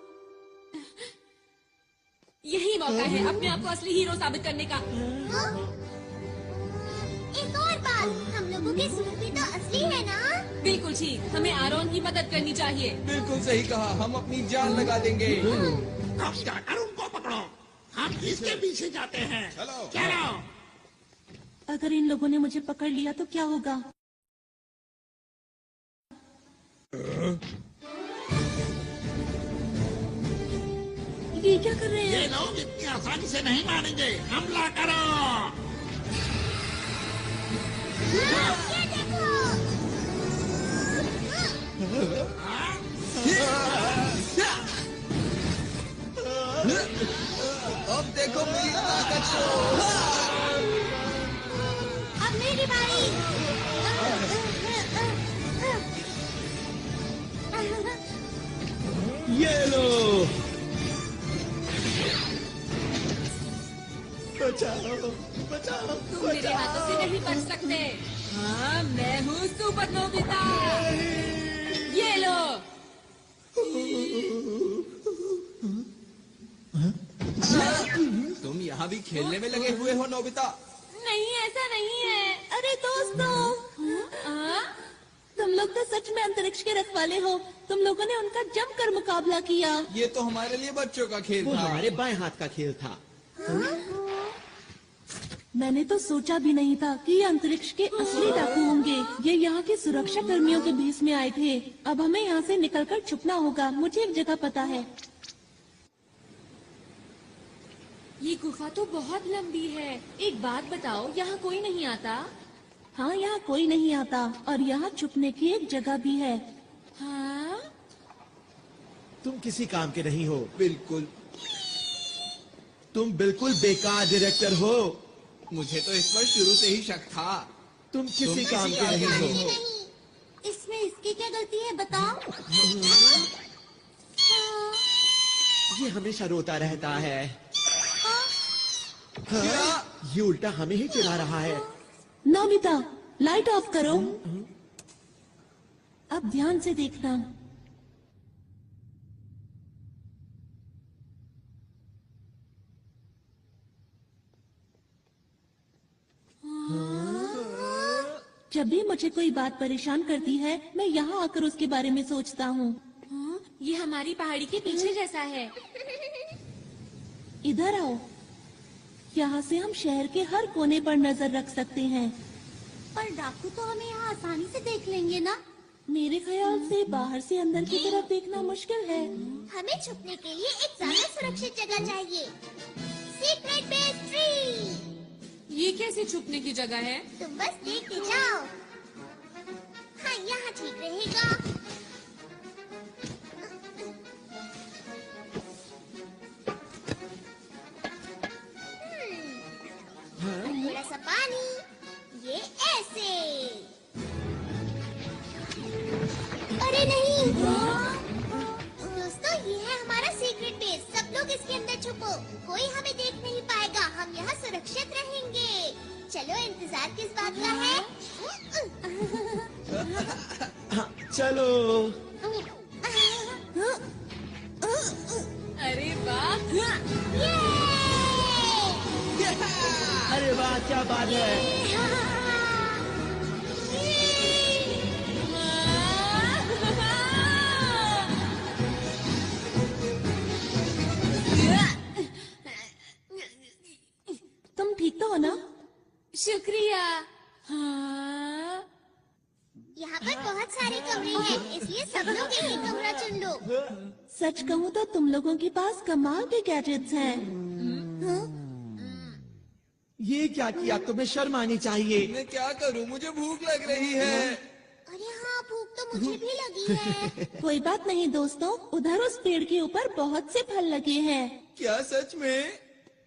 यही मौका है अपने आप को असली हीरो साबित करने का। हाँ? एक और बात, हम लोगों के सूट भी तो असली है ना? बिल्कुल ठीक, हमें आरॉन की मदद करनी चाहिए। बिल्कुल सही कहा, हम अपनी जान लगा देंगे। अब जाकर उनको पकड़ो। हम इसके पीछे जाते हैं। चलो। चलो। अगर इन लोगों ने मुझे पकड़ लिया तो क्या होगा? ये क्या कर रहे ये हैं? लोग इतनी आसानी से नहीं मानेंगे। हमला करो। ये देखो। अब देखो मेरी ताकत को। अब मेरी बारी। ये लो। बचाओ बचाओ तुम मेरे हाथों से नहीं बच सकते। हाँ, मैं हूँ सुपर नोबिता। ये लो। तुम यहाँ भी खेलने में लगे हुए हो नोबिता? नहीं, ऐसा नहीं है। अरे दोस्तों, तुम लोग तो सच में अंतरिक्ष के रखवाले हो। तुम लोगों ने उनका जमकर मुकाबला किया। ये तो हमारे लिए बच्चों का खेल वो था। हमारे बाएं हाथ का खेल था। मैंने तो सोचा भी नहीं था कि ये अंतरिक्ष के असली डाकू होंगे। ये यहाँ के सुरक्षा कर्मियों के भेष में आए थे। अब हमें यहाँ से निकलकर छुपना होगा। मुझे एक जगह पता है। ये गुफा तो बहुत लंबी है। एक बात बताओ, यहाँ कोई नहीं आता? हाँ, यहाँ कोई नहीं आता और यहाँ छुपने की एक जगह भी है। हाँ? तुम किसी काम के नहीं हो। बिल्कुल। तुम बिल्कुल बेकार डायरेक्टर हो। मुझे तो इस पर शुरू से ही शक था। तुम किसी काम के नहीं हो। नहीं, इसमें इसकी क्या गलती है बताओ? ये हमेशा रोता रहता है। हाँ, ये उल्टा हमें ही चिढ़ा रहा है। नोबिता, लाइट ऑफ करो। अब ध्यान से देखना। जब भी मुझे कोई बात परेशान करती है, मैं यहाँ आकर उसके बारे में सोचता हूँ। हाँ, ये हमारी पहाड़ी के पीछे जैसा है। इधर आओ। यहाँ से हम शहर के हर कोने पर नजर रख सकते हैं। पर डाकू तो हमें यहाँ आसानी से देख लेंगे ना? मेरे ख्याल से बाहर से अंदर की तरफ देखना मुश्किल है। हमें छुपने के लिए एक ज्यादा सुरक्षित जगह चाहिए। Secret base tree. ये कैसे छुपने की जगह है? तुम बस देखते जाओ। हाँ, यहाँ ठीक रहेगा। थोड़ा सा पानी, ये ऐसे। अरे नहीं, तो लोग इसके अंदर छुपो, कोई हमें देख नहीं पाएगा, हम यहाँ सुरक्षित रहेंगे। चलो, इंतजार किस बात का है? हाँ, चलो। अरे वाह! अरे वाह, क्या बात है। तुम ठीक तो हो ना? शुक्रिया। हाँ। यहाँ पर बहुत सारे कमरे हैं, इसलिए सब लोग एक ही कमरा चुन लो। सच कहूँ तो तुम लोगों के पास कमाल के गैजेट्स हैं। ये क्या किया? तुम्हें शर्म आनी चाहिए। मैं क्या करूं? मुझे भूख लग रही है। अरे हाँ, भूख तो मुझे भी लगी है। कोई बात नहीं दोस्तों, उधर उस पेड़ के ऊपर बहुत से फल लगे हैं। क्या सच में?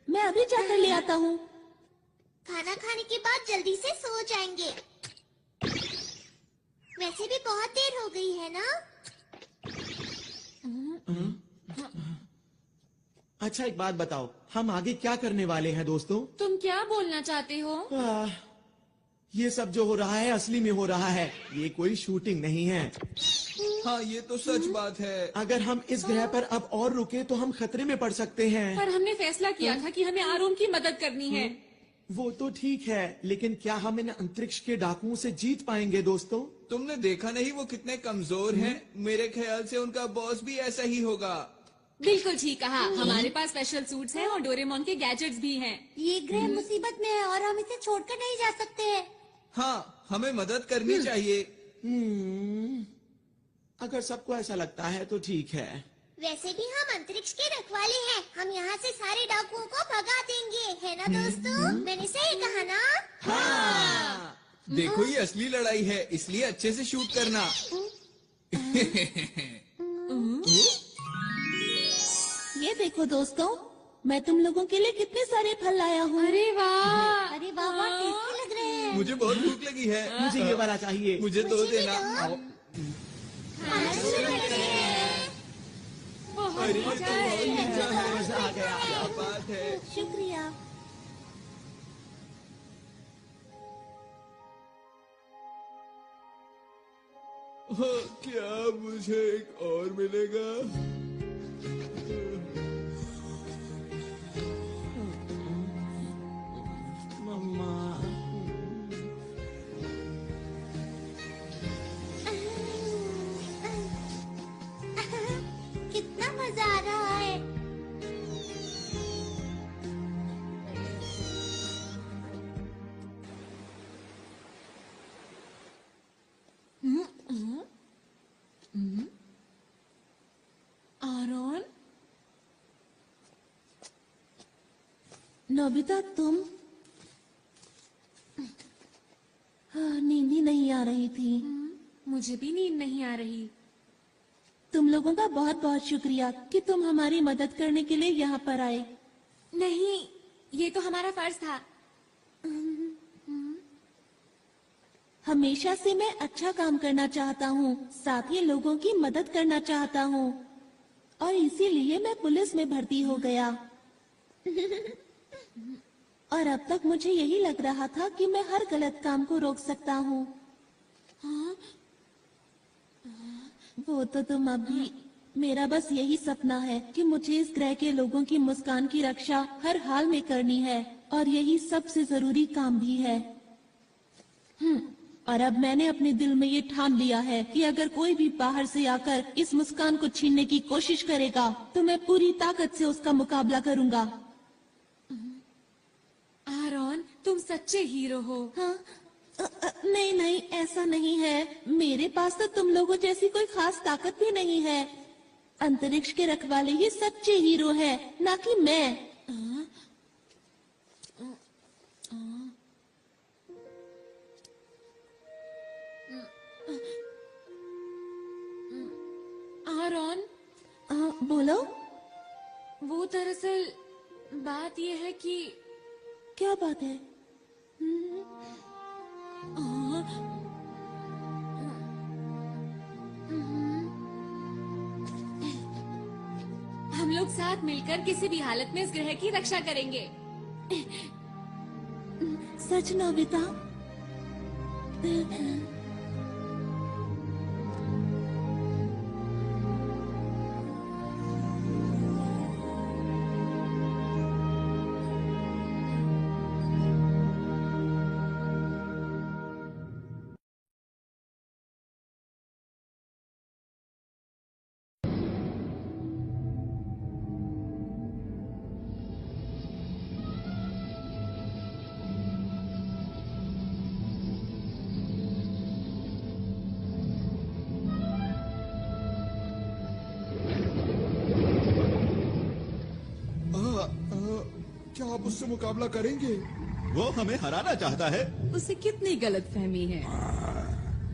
मैं अभी जाकर ले आता हूँ। खाना खाने के बाद जल्दी से सो जाएंगे। वैसे भी बहुत देर हो गई है ना? अच्छा, एक बात बताओ, हम आगे क्या करने वाले हैं दोस्तों? तुम क्या बोलना चाहते हो? ये सब जो हो रहा है असली में हो रहा है, ये कोई शूटिंग नहीं है। हाँ, ये तो सच बात है। अगर हम इस ग्रह पर अब और रुके तो हम खतरे में पड़ सकते हैं। पर हमने फैसला किया था कि हमें आरोन की मदद करनी है। वो तो ठीक है, लेकिन क्या हम इन अंतरिक्ष के डाकुओं से जीत पाएंगे दोस्तों? तुमने देखा नहीं वो कितने कमजोर हैं? मेरे ख्याल से उनका बॉस भी ऐसा ही होगा। बिल्कुल ठीक कहा। हमारे पास स्पेशल सूट्स हैं और डोरेमोन के गैजेट्स भी हैं। ये ग्रह मुसीबत में है और हम इसे छोड़कर नहीं जा सकते हैं। हाँ, हमें मदद करनी चाहिए। अगर सबको ऐसा लगता है तो ठीक है। वैसे भी हम अंतरिक्ष के रखवाले हैं, हम यहाँ से सारे डाकुओं को भगा देंगे, है ना दोस्तों? मैंने सही कहा ना? हाँ। देखो, ये असली लड़ाई है, इसलिए अच्छे से शूट करना। ये देखो दोस्तों, मैं तुम लोगों के लिए कितने सारे फल लाया हूँ। अरे वाह! अरे वाह, बहुत टेस्टी लग रहे हैं। मुझे बहुत भूख लगी है। मुझे ये वाला चाहिए। मुझे दो देना। आओ। अरे, ये तो बहुत मजा आ गया। क्या बात है। शुक्रिया। हाँ, क्या मुझे एक और मिलेगा? मम्मा। कितना मजा आ रहा है। आरोन? नोबिता, तुम? हाँ, नींद ही नहीं आ रही थी। मुझे भी नींद नहीं आ रही। तुम लोगों का बहुत बहुत शुक्रिया कि तुम हमारी मदद करने के लिए यहाँ पर आए। नहीं, ये तो हमारा फर्ज था। हमेशा से मैं अच्छा काम करना चाहता हूँ, साथ ही लोगों की मदद करना चाहता हूँ, और इसीलिए मैं पुलिस में भर्ती हो गया। और अब तक मुझे यही लग रहा था कि मैं हर गलत काम को रोक सकता हूँ। वो तो तुम अभी। मेरा बस यही सपना है कि मुझे इस ग्रह के लोगों की मुस्कान की रक्षा हर हाल में करनी है, और यही सबसे जरूरी काम भी है। और अब मैंने अपने दिल में ये ठान लिया है कि अगर कोई भी बाहर से आकर इस मुस्कान को छीनने की कोशिश करेगा तो मैं पूरी ताकत से उसका मुकाबला करूंगा। आरोन, तुम सच्चे हीरो हो। हाँ? नहीं नहीं, ऐसा नहीं है। मेरे पास तो तुम लोगों जैसी कोई खास ताकत भी नहीं है। अंतरिक्ष के रखवाले ही सच्चे हीरो है, ना कि मैं। आरोन? बोलो। वो दरअसल बात ये है कि क्या बात है? हम लोग साथ मिलकर किसी भी हालत में इस ग्रह की रक्षा करेंगे। सच नोबिता? क्या आप उससे मुकाबला करेंगे? वो हमें हराना चाहता है उसे कितनी गलतफहमी है।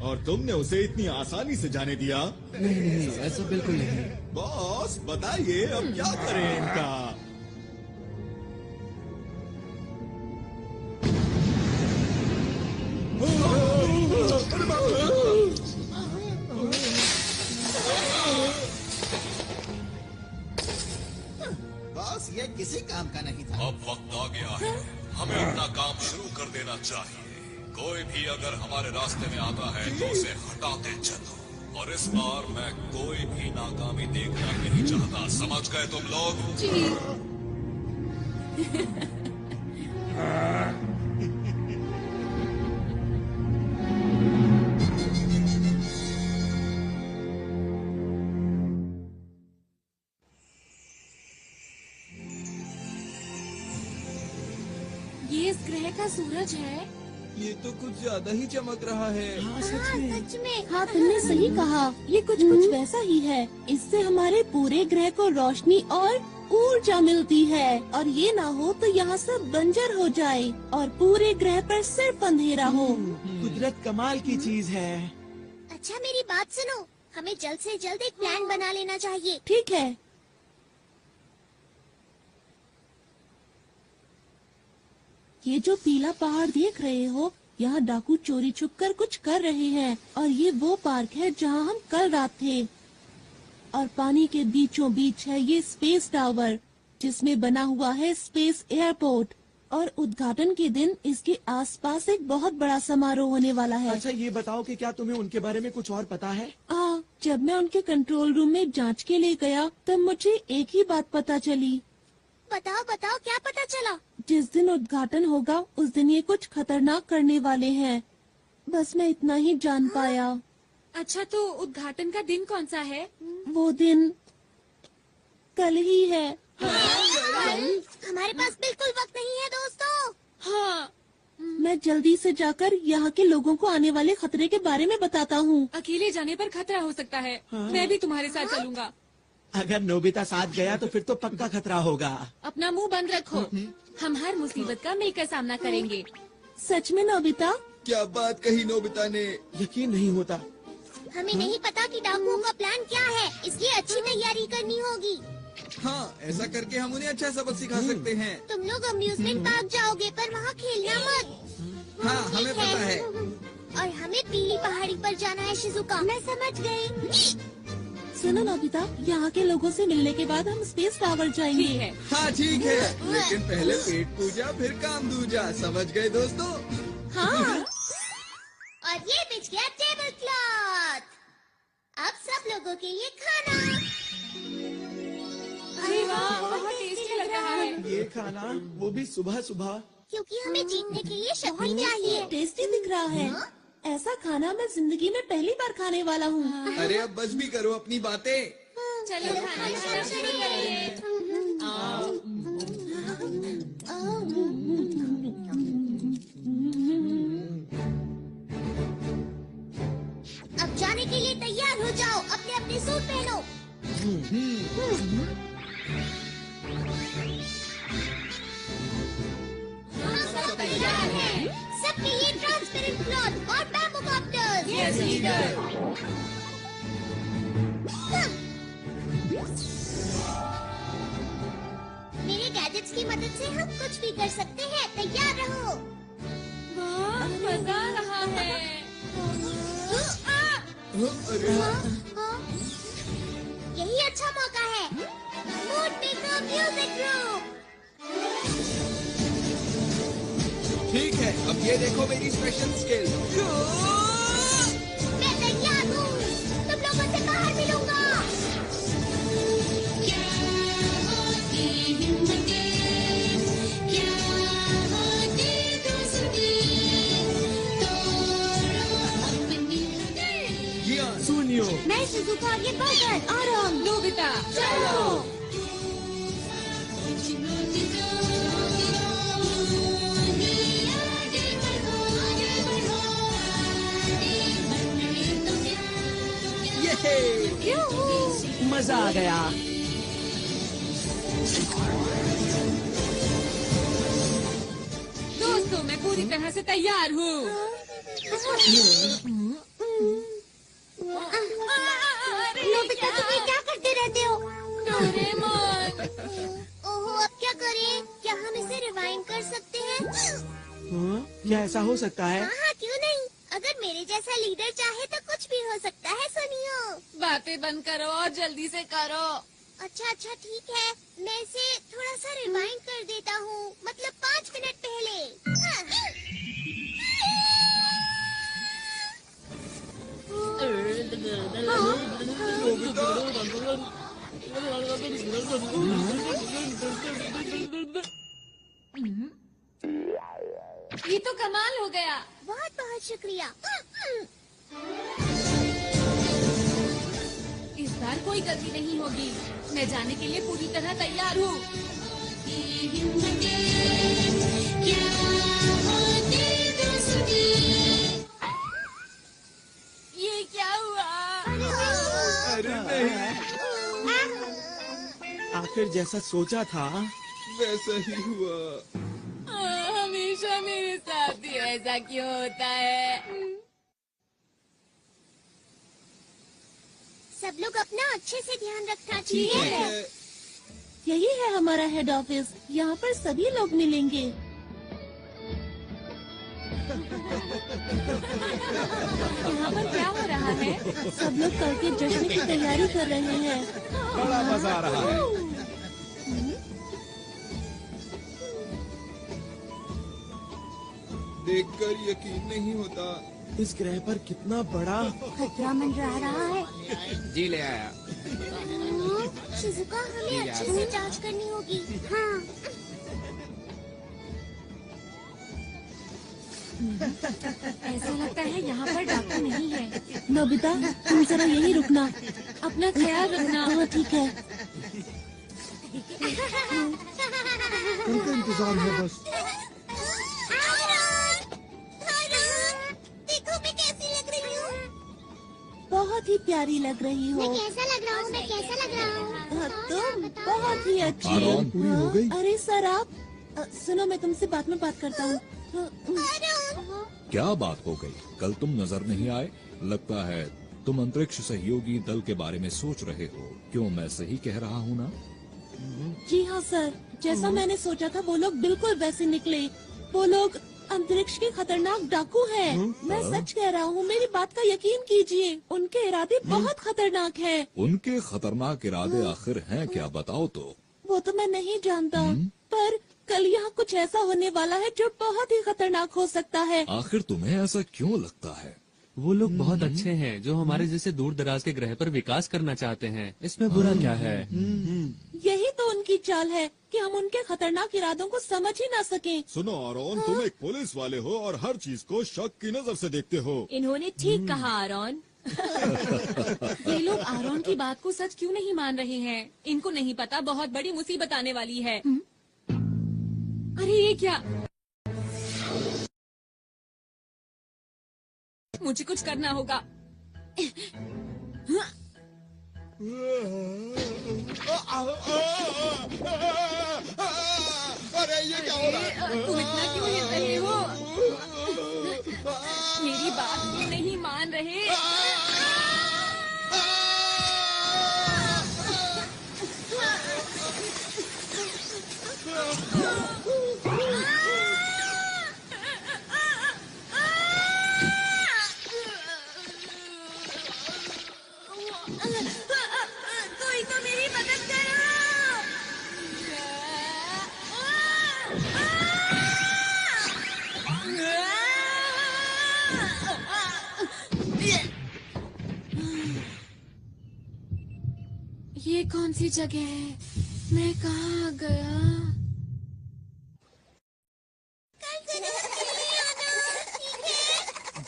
और तुमने उसे इतनी आसानी से जाने दिया। नहीं, ऐसा बिल्कुल नहीं। बॉस बताइए अब क्या करें इनका? बॉस ये किसी काम का नहीं था। अब वक्त आ गया है, हमें अपना काम शुरू कर देना चाहिए। कोई भी अगर हमारे रास्ते में आता है तो उसे हटाते चलो। और इस बार मैं कोई भी नाकामी देखना नहीं चाहता, समझ गए तुम लोग? जी। ये इस ग्रह का सूरज है। ये तो कुछ ज्यादा ही चमक रहा है। हाँ सच में। हाँ तुमने सही कहा, ये कुछ वैसा ही है। इससे हमारे पूरे ग्रह को रोशनी और ऊर्जा मिलती है, और ये ना हो तो यहाँ सब बंजर हो जाए और पूरे ग्रह पर सिर्फ अंधेरा हो। कुदरत कमाल की चीज है। अच्छा मेरी बात सुनो, हमें जल्द से जल्द एक प्लान बना लेना चाहिए। ठीक है। ये जो पीला पहाड़ देख रहे हो, यहाँ डाकू चोरी छुपकर कुछ कर रहे हैं, और ये वो पार्क है जहाँ हम कल रात थे। और पानी के बीचों बीच है ये स्पेस टावर, जिसमें बना हुआ है स्पेस एयरपोर्ट। और उद्घाटन के दिन इसके आसपास एक बहुत बड़ा समारोह होने वाला है। अच्छा ये बताओ कि क्या तुम्हें उनके बारे में कुछ और पता है? जब मैं उनके कंट्रोल रूम में जांच के लिए गया तब मुझे एक ही बात पता चली। बताओ बताओ, क्या पता चला? जिस दिन उद्घाटन होगा उस दिन ये कुछ खतरनाक करने वाले हैं। बस मैं इतना ही जान पाया। अच्छा तो उद्घाटन का दिन कौन सा है? वो दिन कल ही है। हमारे पास बिल्कुल वक्त नहीं है दोस्तों। हाँ। मैं जल्दी से जाकर यहाँ के लोगों को आने वाले खतरे के बारे में बताता हूँ। अकेले जाने पर खतरा हो सकता है। मैं भी तुम्हारे साथ चलूंगा। अगर नोबिता साथ गया तो फिर तो पक्का खतरा होगा। अपना मुंह बंद रखो, हम हर मुसीबत का मिलकर सामना करेंगे। सच में नोबिता? क्या बात कही नोबिता ने। यकीन नहीं होता। हमें नहीं पता कि डाकुओं का प्लान क्या है, इसलिए अच्छी तैयारी करनी होगी। हाँ ऐसा करके हम उन्हें अच्छा सबक सिखा सकते हैं। तुम लोग अम्यूजमेंट पार्क जाओगे पर वहाँ खेलना मत। हाँ हमें पता है। और हमें पीली पहाड़ी पर जाना है शिजुका। मैं समझ गई। सुनो नोबिता, यहाँ के लोगों से मिलने के बाद हम स्पेस टावर जाएंगे। ठीक है। हाँ ठीक है, लेकिन पहले पेट पूजा फिर काम दूजा, समझ गए दोस्तों? हाँ। और ये बिछ गया टेबल क्लॉथ। अब सब लोगों के लिए खाना। अरे वाह, बहुत टेस्टी लग रहा है। ये खाना, वो भी सुबह सुबह। क्योंकि हमें जीतने के लिए शक्ति चाहिए। टेस्टी दिख रहा है। ऐसा खाना मैं जिंदगी में पहली बार खाने वाला हूँ। अरे अब बस भी करो अपनी बातें। चलो खाना शुरू करिए। अब जाने के लिए तैयार हो जाओ, अपने अपने सूट पहनो। सब तैयार हैं। सबके लिए ट्रांसपेरेंट क्लॉथ और बैम्बू कॉप्टर्स। Yes leader. मेरे गैजेट्स की मदद से हम कुछ भी कर सकते हैं, तैयार रहो। वाह, मजा आ रहा है। अरे यही अच्छा मौका है। Mood music group. ठीक है, अब ये देखो मेरी स्पेशल स्किल। मैं तैयार हूँ, तुम लोगों से बाहर मिलूंगा। क्या होती हिम्मतें, क्या होती दोस्ती, तोड़ो अपनी हदें। सुनियो, मैं शिजुका, ये बढ़कर आराम। नोबिता चलो। मजा आ गया। दोस्तों, मैं पूरी तरह से तैयार हूँ। नोबिता, तुम ये क्या करते रहते हो? डोरेमोन। ओहो, अब क्या करें? क्या हम इसे रिवाइंड कर सकते हैं? हाँ? क्या ऐसा हो सकता है? हाँ, क्यों नहीं? अगर मेरे जैसा लीडर चाहे तो कुछ भी हो सकता है। सुनियो। बातें बंद करो और जल्दी से करो। अच्छा अच्छा, ठीक है, मैं इसे थोड़ा सा रिवाइंड कर देता हूँ, मतलब 5 मिनट पहले। ये तो कमाल हो गया। बहुत बहुत शुक्रिया। इस बार कोई गलती नहीं होगी। मैं जाने के लिए पूरी तरह तैयार हूँ। ये क्या हुआ? अरे नहीं, आखिर जैसा सोचा था वैसा ही हुआ। हमेशा मेरे साथ ही ऐसा क्यों होता है? सब लोग अपना अच्छे से ध्यान रखना ठीक चाहिए। है। यही है हमारा हेड ऑफिस। यहाँ पर सभी लोग मिलेंगे। यहाँ पर क्या हो रहा है? सब लोग कल के जश्न की तैयारी कर रहे हैं। बड़ा मजा आ रहा है। देखकर यकीन नहीं होता। इस ग्रह पर कितना बड़ा खतरा मंडरा रहा है। जी ले आया। शिजुका, हमें अच्छे से जांच करनी होगी। हाँ। ऐसा लगता है यहाँ पर डॉक्टर नहीं है। नोबिता, तुम जरा यही रुकना। अपना ख्याल रखना। हाँ, ठीक है। उनका इंतजार है बस। देखो मैं कैसी लग रही हूँ। बहुत ही प्यारी लग रही हो। मैं कैसा लग रहा हूँ? मैं कैसा लग रहा हूँ? हाँ, तुम बहुत ही अच्छी हो। आराम पूरी हो गई। अरे सर, आप सुनो, मैं तुमसे बाद में बात करता हूँ। क्या बात हो गई? कल तुम नजर नहीं आए। लगता है तुम अंतरिक्ष सहयोगी दल के बारे में सोच रहे हो। क्यों, मैं सही कह रहा हूँ ना? जी हाँ सर, जैसा मैंने सोचा था वो लोग बिल्कुल वैसे निकले। वो लोग अंतरिक्ष के खतरनाक डाकू हैं। मैं सच कह रहा हूँ, मेरी बात का यकीन कीजिए। उनके इरादे बहुत खतरनाक हैं। उनके खतरनाक इरादे आखिर हैं क्या, बताओ तो। वो तो मैं नहीं जानता, पर कल यहाँ कुछ ऐसा होने वाला है जो बहुत ही खतरनाक हो सकता है। आखिर तुम्हें ऐसा क्यों लगता है? वो लोग बहुत अच्छे हैं जो हमारे जैसे दूर दराज के ग्रह पर विकास करना चाहते हैं। इसमें बुरा क्या है? यही तो उनकी चाल है कि हम उनके खतरनाक इरादों को समझ ही ना सकें। सुनो आरोन, तुम एक पुलिस वाले हो और हर चीज को शक की नजर से देखते हो। इन्होंने ठीक कहा आरोन। ये लोग आरोन की बात को सच क्यों नहीं मान रहे हैं? इनको नहीं पता बहुत बड़ी मुसीबत आने वाली है। अरे ये क्या? मुझे कुछ करना होगा। अरे ये क्या हो रहा है? तुम इतना क्यों हिल रहे हो? मेरी बात क्यों नहीं मान रहे? कोई तो मेरी मदद करो। कौन सी जगह है? मैं कहाँ आ गया?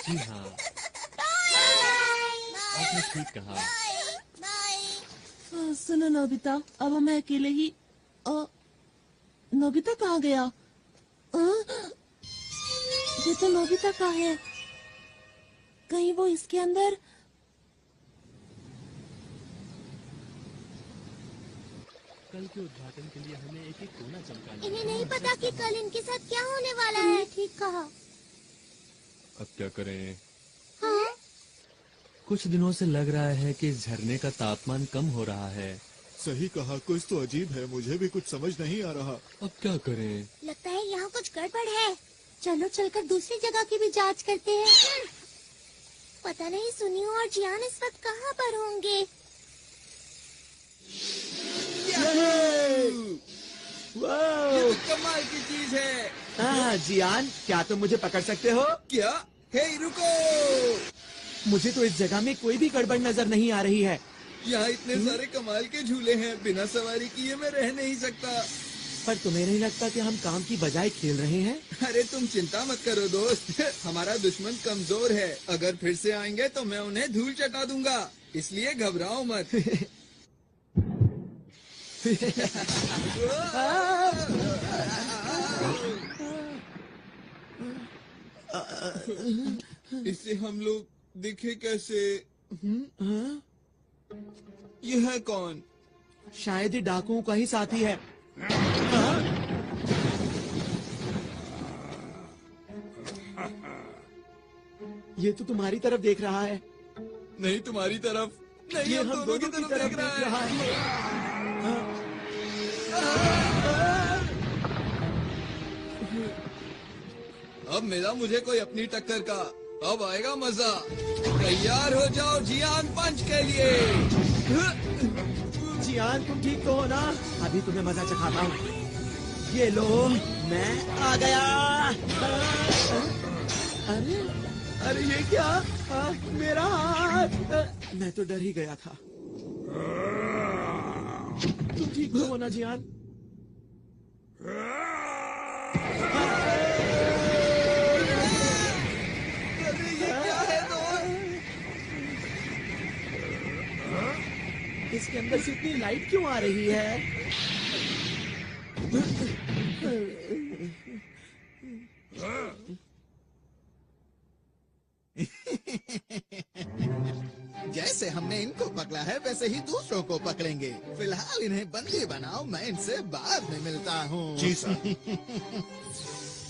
जी हाँ, आपने ठीक कहा। सुनो नोबिता, अब हमें अकेले ही नोबिता कहाँ गया? ये तो नोबिता का है। कहीं वो इसके अंदर? कल के उद्घाटन के लिए हमें एक कोना चमकाना। इन्हें नहीं पता कि कल इनके साथ क्या होने वाला है। ठीक कहा। अब क्या करें? हाँ? कुछ दिनों से लग रहा है कि इस झरने का तापमान कम हो रहा है। सही कहा, कुछ तो अजीब है, मुझे भी कुछ समझ नहीं आ रहा। अब क्या करें? लगता है यहाँ कुछ गड़बड़ है। चलो चलकर दूसरी जगह की भी जांच करते हैं। पता नहीं सुनियो और जियान इस वक्त कहाँ पर होंगे। ये तो कमाल की चीज है। हाँ जियान, क्या तुम मुझे पकड़ सकते हो? क्या? हे रुको! मुझे तो इस जगह में कोई भी गड़बड़ नजर नहीं आ रही है। यहाँ इतने सारे कमाल के झूले हैं, बिना सवारी किए मैं रह नहीं सकता। पर तुम्हें नहीं लगता कि हम काम की बजाय खेल रहे हैं? अरे तुम चिंता मत करो दोस्त, हमारा दुश्मन कमजोर है। अगर फिर से आएंगे तो मैं उन्हें धूल चटा दूंगा, इसलिए घबराओ मत। इससे हम लोग दिखे कैसे? यह है कौन? शायद ही डाकुओं का ही साथी है। ये तो तुम्हारी तरफ देख रहा है। नहीं तुम्हारी तरफ नहीं, ये हम दोनों की तरफ देख रहा है। अब मिला मुझे कोई अपनी टक्कर का, अब आएगा मजा। तैयार हो जाओ जियान पंच के लिए। जियान तुम ठीक तो हो ना? अभी तुम्हें मजा चखाता हूँ। ये लो, मैं आ गया। अरे अरे ये क्या? मेरा हाथ! मैं तो डर ही गया था। तुम ठीक तो हो ना जियान? अरे ये क्या है दोस्त? इसके अंदर से इतनी लाइट क्यों आ रही है? जैसे हमने इनको पकड़ा है वैसे ही दूसरों को पकड़ेंगे। फिलहाल इन्हें बंदी बनाओ, मैं इनसे बाद में मिलता हूँ। जी सर।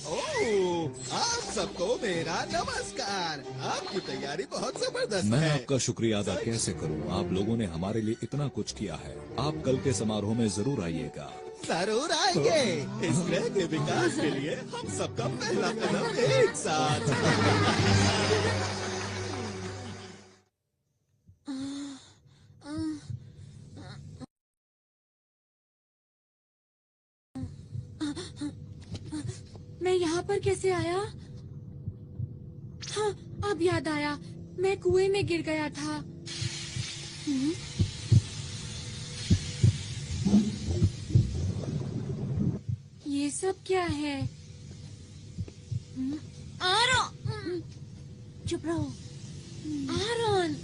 ओह, आप सबको मेरा नमस्कार। आपकी तैयारी बहुत जबरदस्त मैं है। आपका शुक्रिया अदा कैसे करूं? आप लोगों ने हमारे लिए इतना कुछ किया है। आप कल के समारोह में जरूर आइएगा। जरूर आएंगे। इस ग्रह के विकास के लिए हम सबका पहला कदम एक साथ। मैं यहाँ पर कैसे आया? हाँ, अब याद आया, मैं कुएं में गिर गया था। ये सब क्या है? आरोन! चुप रहो। आरोन!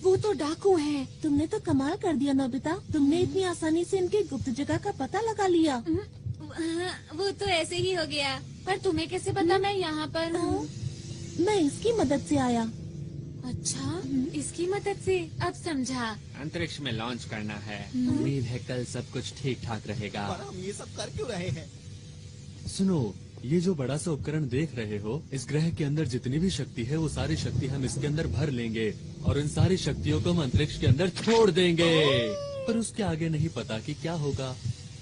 वो तो डाकू है। तुमने तो कमाल कर दिया नोबिता। तुमने इतनी आसानी से इनकी गुप्त जगह का पता लगा लिया। वो तो ऐसे ही हो गया। पर तुम्हें कैसे पता मैं यहाँ पर हूँ? मैं इसकी मदद से आया। अच्छा, इसकी मदद से अब समझा। अंतरिक्ष में लॉन्च करना है। उम्मीद है कल सब कुछ ठीक ठाक रहेगा। पर हम ये सब कर क्यों रहे हैं? सुनो, ये जो बड़ा सा उपकरण देख रहे हो, इस ग्रह के अंदर जितनी भी शक्ति है वो सारी शक्ति हम इसके अंदर भर लेंगे और इन सारी शक्तियों को हम अंतरिक्ष के अंदर छोड़ देंगे। पर उसके आगे नहीं पता कि क्या होगा।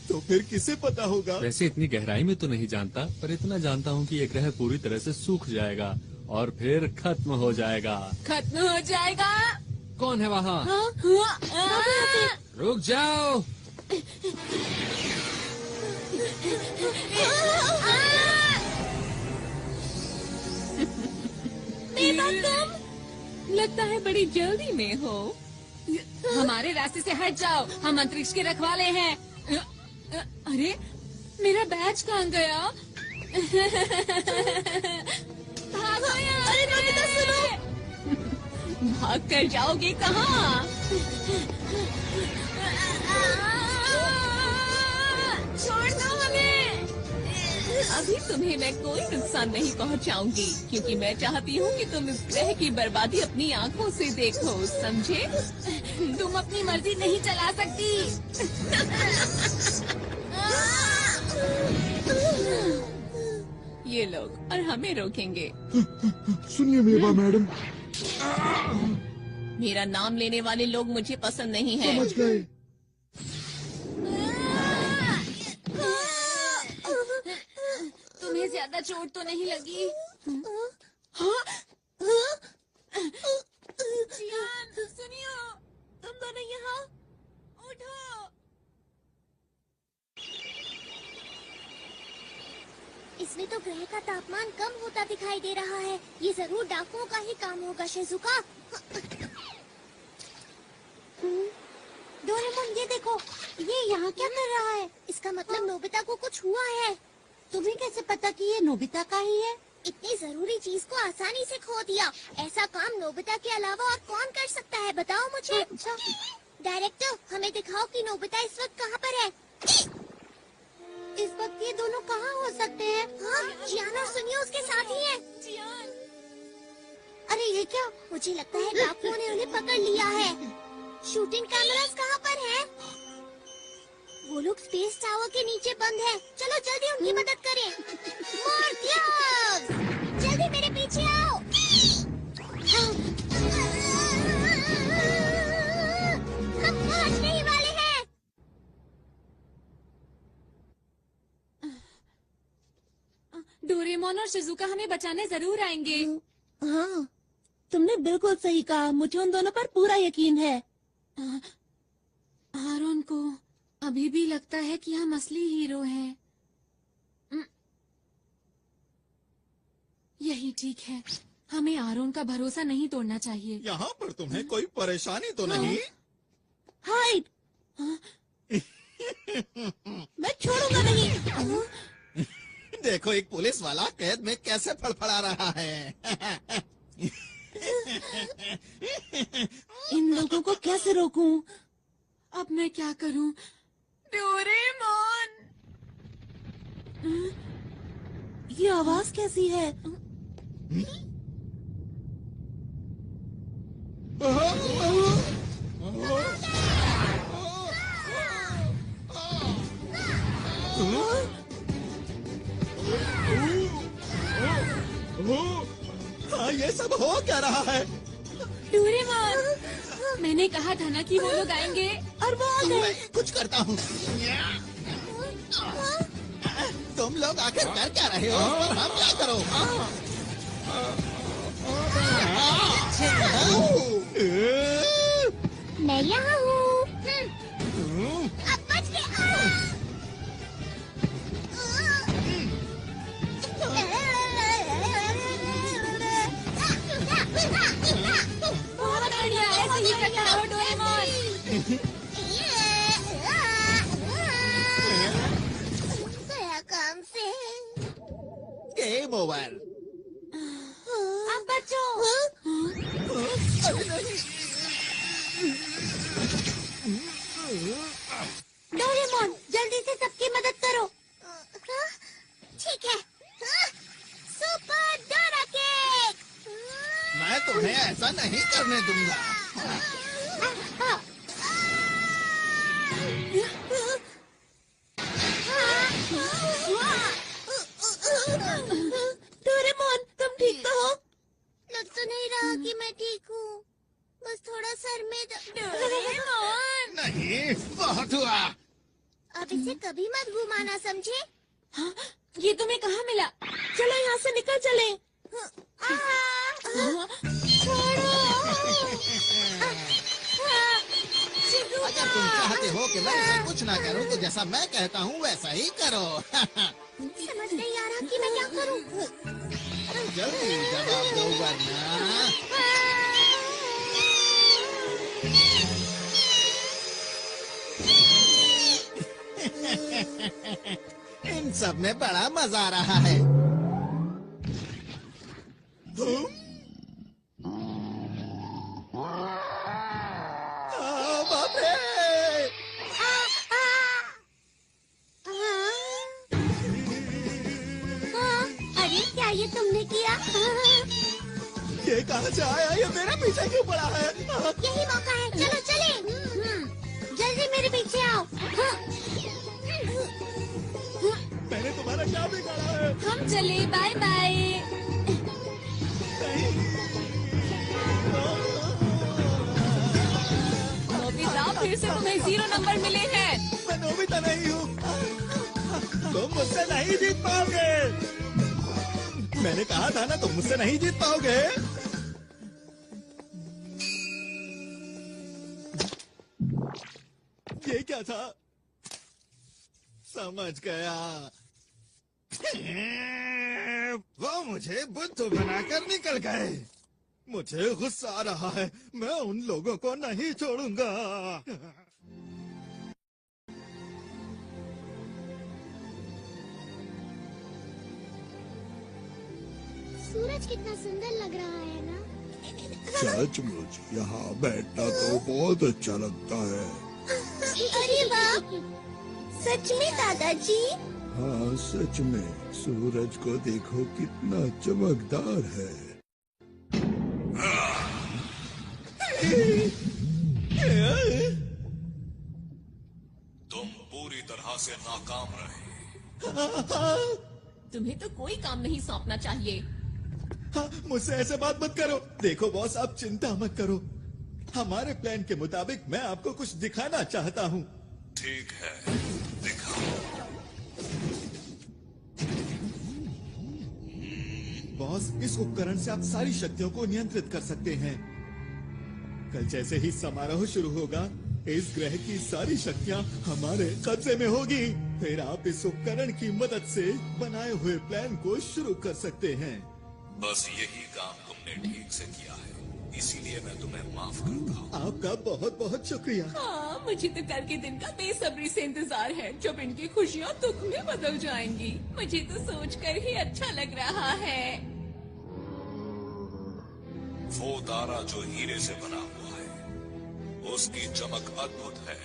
तो फिर किसे पता होगा? वैसे इतनी गहराई में तो नहीं जानता, पर इतना जानता हूँ कि ये ग्रह पूरी तरह से सूख जाएगा और फिर खत्म हो जाएगा। खत्म हो जाएगा? कौन है वहाँ? हाँ? रुक जाओ। बेबा तुम? लगता है बड़ी जल्दी में हो। हमारे रास्ते से हट जाओ, हम अंतरिक्ष के रखवाले हैं। अरे मेरा बैज कहाँ गया? भागो यहाँ से। अरे नोबिता सुनो, भाग कर जाओगे कहाँ? छोड़ दो हमें। अभी तुम्हें मैं कोई नुकसान नहीं पहुंचाऊंगी, क्योंकि मैं चाहती हूँ कि तुम इस ग्रह की बर्बादी अपनी आंखों से देखो, समझे? तुम अपनी मर्जी नहीं चला सकती। ये लोग और हमें रोकेंगे। सुनिए मेवा मैडम, मेरा नाम लेने वाले लोग मुझे पसंद नहीं है। समझ गए। तुम्हें ज्यादा चोट तो नहीं लगी? जियान, सुनियो, तुम दोनों यहाँ उठो। इसमें तो ग्रह का तापमान कम होता दिखाई दे रहा है। ये जरूर डाकुओं का ही काम होगा, शिजुका। डोरेमोन, ये देखो, ये यहाँ क्या कर रहा है? इसका मतलब नोबिता को कुछ हुआ है। तुम्हें कैसे पता कि ये नोबिता का ही है? इतनी जरूरी चीज को आसानी से खो दिया। ऐसा काम नोबिता के अलावा और कौन कर सकता है, बताओ मुझे। अच्छा डायरेक्टर, हमें दिखाओ कि नोबिता इस वक्त कहाँ पर है। इस वक्त ये दोनों कहाँ हो सकते हैं? हाँ, जियान और सुनियो उसके साथ ही है। जियान, अरे ये क्या? मुझे लगता है डाकुओं ने उन्हें पकड़ लिया है। शूटिंग कैमरास कहाँ पर है? वो लोग स्पेस टावर के नीचे बंद है। चलो जल्दी उनकी मदद करें। मोर्टियस, जल्दी मेरे पीछे आओ। हम पहुंचने ही वाले हैं। डोरेमोन और शिजुका हमें बचाने जरूर आएंगे। हाँ, तुमने बिल्कुल सही कहा। मुझे उन दोनों पर पूरा यकीन है। आरोन को अभी भी लगता है कि हम असली हीरो हैं। यही ठीक है। हमें आरोन का भरोसा नहीं तोड़ना चाहिए। यहाँ पर तुम्हें कोई परेशानी तो नहीं? हाइड, मैं छोड़ूंगा नहीं। देखो, एक पुलिस वाला कैद में कैसे फड़फड़ा रहा है। इन लोगों को कैसे रोकूं? अब मैं क्या करूं? डोरेमोन, ये आवाज कैसी है? हाँ, ये सब हो क्या रहा है? डोरेमोन, मैंने कहा था ना कि वो लोग आएंगे। और वो आ गए। मैं कुछ करता हूँ। तुम लोग आखिर कर क्या रहे हो? हम क्या करो? मैं यहाँ हूँ। अब बच के बहुत बढ़िया, ऐसे ही करता रहो डोरेमोन। गया काम से। Game over. अब बचो। डोरेमोन, जल्दी से सबकी मदद करो। ठीक है। Super Dora cake. मैं तुम्हें ऐसा नहीं करने दूंगा। डोरेमोन, तुम ठीक तो हो? लग तो नहीं रहा कि मैं ठीक हूँ। बस थोड़ा सर में डोरेमोन, नहीं, बहुत हुआ। अब इसे कभी मत घुमाना, समझे? हाँ, ये तुम्हें कहाँ मिला? चलो यहाँ से निकल चले। अगर तुम चाहते हो कि मैं इसे कुछ ना करूं, तो जैसा मैं कहता हूँ वैसा ही करो। समझ नहीं आ रहा कि मैं क्या करूँ। जल्दी जवाब दो वरना। इन सब में बड़ा मजा आ रहा है। बाप रे! अरे क्या ये तुमने किया? ये कहाँ से आया? ये मेरे पीछे क्यों पड़ा है? यही मौका है, चलो चले। जल्दी मेरे पीछे आओ। मैंने तुम्हारा क्या बिगाड़ा है? हम चले, बाय बाय। नोबिता, फिर से तुम्हें 0 नंबर मिले हैं। मैं नोबिता नहीं हूँ। तुम मुझसे नहीं जीत पाओगे। मैंने कहा था ना, तुम मुझसे नहीं जीत पाओगे। ये क्या था? समझ गया। वो मुझे बुद्धू बनाकर निकल गए। मुझे गुस्सा आ रहा है। मैं उन लोगों को नहीं छोड़ूंगा। सूरज कितना सुंदर लग रहा है ना? सचमुच यहाँ बैठना तो बहुत अच्छा लगता है। अरे वाह, सच में दादाजी? हाँ सच में, सूरज को देखो कितना चमकदार है। तुम पूरी तरह से नाकाम रहे। तुम्हें तो कोई काम नहीं सौंपना चाहिए। हाँ, मुझसे ऐसे बात मत करो। देखो बॉस, आप चिंता मत करो। हमारे प्लान के मुताबिक मैं आपको कुछ दिखाना चाहता हूँ। ठीक है, दिखाओ। बॉस, इस उपकरण से आप सारी शक्तियों को नियंत्रित कर सकते हैं। कल जैसे ही समारोह शुरू होगा, इस ग्रह की सारी शक्तियाँ हमारे कब्जे में होगी। फिर आप इस उपकरण की मदद से बनाए हुए प्लान को शुरू कर सकते हैं। बस यही काम तुमने ठीक से किया है, इसीलिए मैं तुम्हें माफ करता हूँ। आपका बहुत बहुत शुक्रिया। हाँ, मुझे तो कल के दिन का बेसब्री से इंतजार है, जब इनकी खुशियाँ दुख में बदल जाएंगी। मुझे तो सोचकर ही अच्छा लग रहा है। वो तारा जो हीरे से बना हुआ है, उसकी चमक अद्भुत है।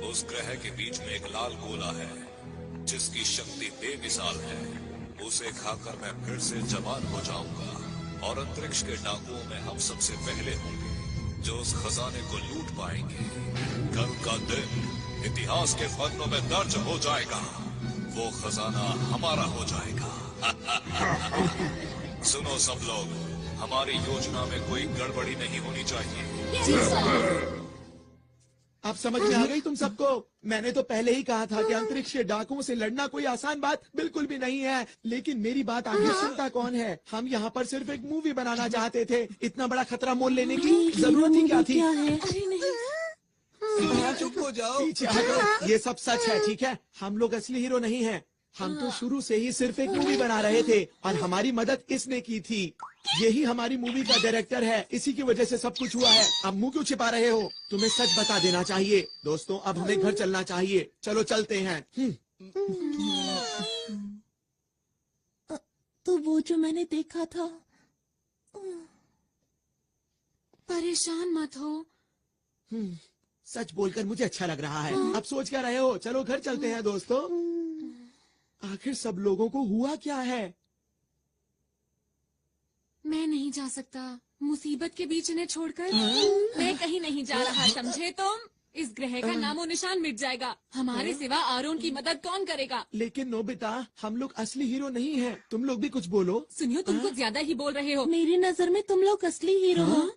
उस ग्रह के बीच में एक लाल गोला है, जिसकी शक्ति बेमिसाल है। उसे खाकर मैं फिर से जवान हो जाऊंगा, और अंतरिक्ष के डाकुओं में हम सबसे पहले होंगे जो उस खजाने को लूट पाएंगे। कल का दिन इतिहास के पन्नों में दर्ज हो जाएगा। वो खजाना हमारा हो जाएगा। सुनो सब लोग, हमारी योजना में कोई गड़बड़ी नहीं होनी चाहिए। अब समझ में आ गई तुम सबको? मैंने तो पहले ही कहा था कि अंतरिक्ष के डाकुओं से लड़ना कोई आसान बात बिल्कुल भी नहीं है। लेकिन मेरी बात आखिर सुनता कौन है? हम यहाँ पर सिर्फ एक मूवी बनाना चाहते थे। इतना बड़ा खतरा मोल लेने की जरूरत ही क्या थी? अरे नहीं, चुप हो जाओ। पीछे हटो। ये सब सच है, ठीक है? हम लोग असली हीरो नहीं हैं। हम तो शुरू से ही सिर्फ एक मूवी बना रहे थे, और हमारी मदद इसने की थी। यही हमारी मूवी का डायरेक्टर है, इसी की वजह से सब कुछ हुआ है। अब मुंह क्यों छिपा रहे हो? तुम्हें सच बता देना चाहिए। दोस्तों, अब हमें घर चलना चाहिए। चलो चलते हैं। तो वो जो मैंने देखा था। परेशान मत हो। सच बोलकर मुझे अच्छा लग रहा है। अब सोच क्या रहे हो? चलो घर चलते हैं दोस्तों। आखिर सब लोगों को हुआ क्या है? मैं नहीं जा सकता, मुसीबत के बीच इन्हें छोड़कर। मैं कहीं नहीं जा रहा, समझे तुम? इस ग्रह का नामो निशान मिट जाएगा। हमारे सिवा आरोन की मदद कौन करेगा? लेकिन नोबिता, हम लोग असली हीरो नहीं हैं। तुम लोग भी कुछ बोलो। सुनियो, तुम कुछ ज्यादा ही बोल रहे हो। मेरी नजर में तुम लोग असली हीरो हो।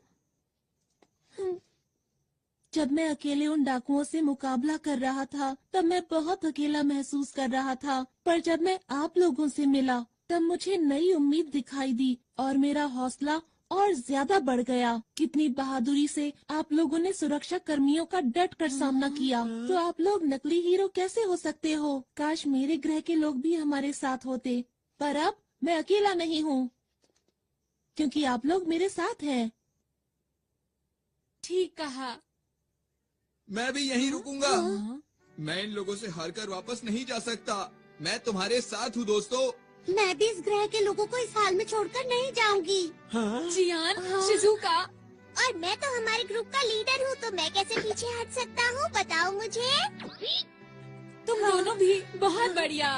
जब मैं अकेले उन डाकुओं से मुकाबला कर रहा था, तब मैं बहुत अकेला महसूस कर रहा था। पर जब मैं आप लोगों से मिला, तब मुझे नई उम्मीद दिखाई दी और मेरा हौसला और ज्यादा बढ़ गया। कितनी बहादुरी से आप लोगों ने सुरक्षा कर्मियों का डट कर सामना किया। तो आप लोग नकली हीरो कैसे हो सकते हो? काश मेरे ग्रह के लोग भी हमारे साथ होते। पर अब मैं अकेला नहीं हूँ, क्योंकि आप लोग मेरे साथ हैं। ठीक कहा। मैं भी यहीं रुकूंगा। मैं इन लोगों से हार कर वापस नहीं जा सकता। मैं तुम्हारे साथ हूँ दोस्तों। मैं भी इस ग्रह के लोगों को इस हाल में छोड़कर नहीं जाऊंगी। जियान, शिजुका, और मैं तो हमारे ग्रुप का लीडर हूँ, तो मैं कैसे पीछे हट सकता हूँ, बताओ मुझे। तुम दोनों भी बहुत बढ़िया।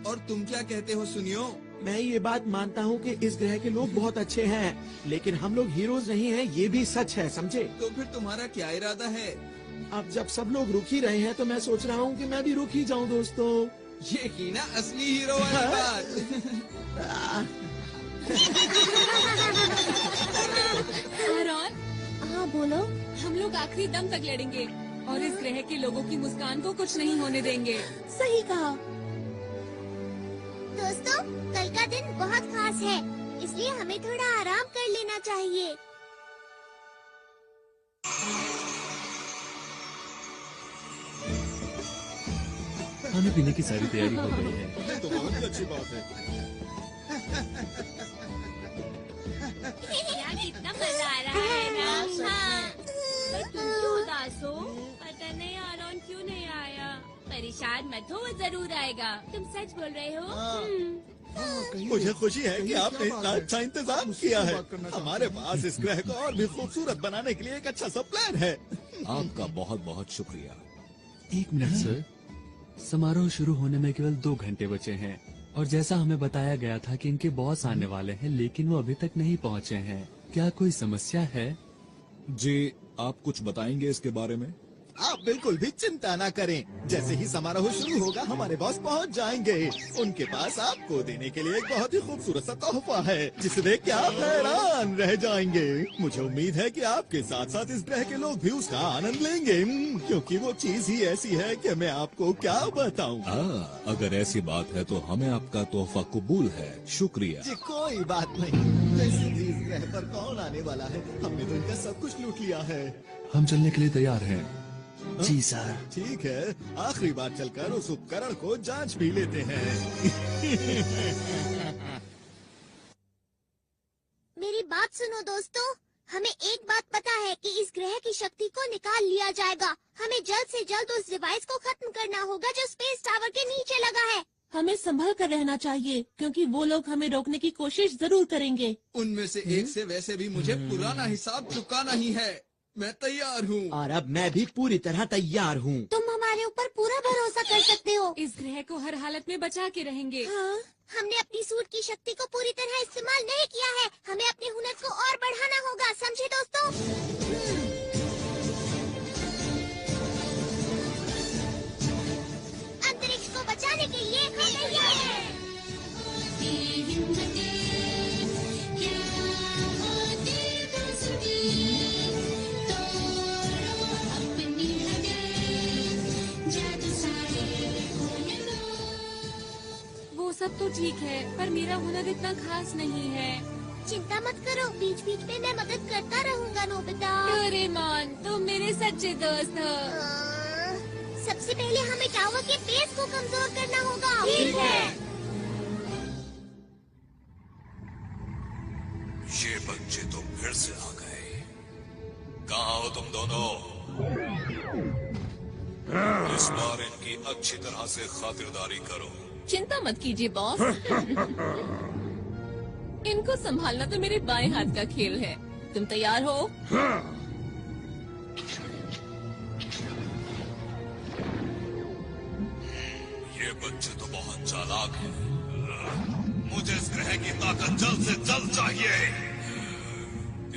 और तुम क्या कहते हो सुनियो? मैं ये बात मानता हूँ कि इस ग्रह के लोग बहुत अच्छे हैं, लेकिन हम लोग हीरोज नहीं हैं, ये भी सच है, समझे? तो फिर तुम्हारा क्या इरादा है? अब जब सब लोग रुक ही रहे हैं तो मैं सोच रहा हूँ कि मैं भी रुक ही जाऊँ दोस्तों। ये की ना असली हीरो वाली बात। आरॉन, हाँ बोलो। हम लोग आखिरी दम तक लड़ेंगे और इस ग्रह के लोगों की मुस्कान को कुछ नहीं होने देंगे। सही कहा। दोस्तों, कल का दिन बहुत खास है, इसलिए हमें थोड़ा आराम कर लेना चाहिए। खाने पीने की सारी तैयारी हो गई है। ये तो बहुत ही अच्छी बात है। यार कितना मजा आ रहा है ना। हाँ। पर तुम क्यों उदास हो? पता नहीं आरॉन क्यों नहीं आया। परेशान मत हो, वो जरूर आएगा। तुम सच बोल रहे हो? मुझे खुशी है कि आपने इतना अच्छा इंतजाम किया है। हमारे पास इस ग्रह को और भी खूबसूरत बनाने के लिए एक अच्छा सा प्लान है। आपका बहुत बहुत शुक्रिया। 1 मिनट सर, समारोह शुरू होने में केवल 2 घंटे बचे हैं और जैसा हमें बताया गया था कि इनके बॉस आने वाले हैं, लेकिन वो अभी तक नहीं पहुंचे हैं। क्या कोई समस्या है? जी, आप कुछ बताएंगे इसके बारे में? आप बिल्कुल भी चिंता ना करें। जैसे ही समारोह शुरू होगा हमारे बॉस पहुंच जाएंगे। उनके पास आपको देने के लिए एक बहुत ही खूबसूरत सा तोहफा है, जिसे देख के आप हैरान रह जाएंगे। मुझे उम्मीद है कि आपके साथ साथ इस ग्रह के लोग भी उसका आनंद लेंगे, क्योंकि वो चीज ही ऐसी है कि मैं आपको क्या बताऊं। अगर ऐसी बात है तो हमें आपका तोहफा कबूल है। शुक्रिया। जी कोई बात नहीं। वैसे भी इस ग्रह पर कौन आने वाला है? हमने तो इनका सब कुछ लूट लिया है। हम चलने के लिए तैयार हैं। जी सर। ठीक है, आखिरी बार चलकर उस उपकरण को जांच भी लेते हैं। मेरी बात सुनो दोस्तों, हमें एक बात पता है कि इस ग्रह की शक्ति को निकाल लिया जाएगा। हमें जल्द से जल्द उस डिवाइस को खत्म करना होगा जो स्पेस टावर के नीचे लगा है। हमें संभल कर रहना चाहिए, क्योंकि वो लोग हमें रोकने की कोशिश जरूर करेंगे। उनमें से एक से वैसे भी मुझे पुराना हिसाब चुकाना ही है। मैं तैयार हूँ। और अब मैं भी पूरी तरह तैयार हूँ। तुम हमारे ऊपर पूरा भरोसा कर सकते हो। इस ग्रह को हर हालत में बचा के रहेंगे। हाँ, हमने अपनी सूट की शक्ति को पूरी तरह इस्तेमाल नहीं किया है। हमें अपने हुनर को और बढ़ाना होगा, समझे दोस्तों? अंतरिक्ष को बचाने के लिए हम तैयार हैं। वो सब तो ठीक है, पर मेरा हुनर इतना खास नहीं है। चिंता मत करो, बीच बीच में मैं मदद करता रहूंगा नोबिता। डोरेमोन, तुम मेरे सच्चे दोस्त हो। सबसे पहले हमें टावर के बेस को कमजोर करना होगा। ठीक है। ये बच्चे तो फिर से आ गए। कहाँ हो तुम दोनों? इस बार इनकी अच्छी तरह से खातिरदारी करो। चिंता मत कीजिए बॉस। इनको संभालना तो मेरे बाएं हाथ का खेल है। तुम तैयार हो? ये बच्चे तो बहुत चालाक हैं। मुझे इस ग्रह की ताकत जल्द से जल्द चाहिए,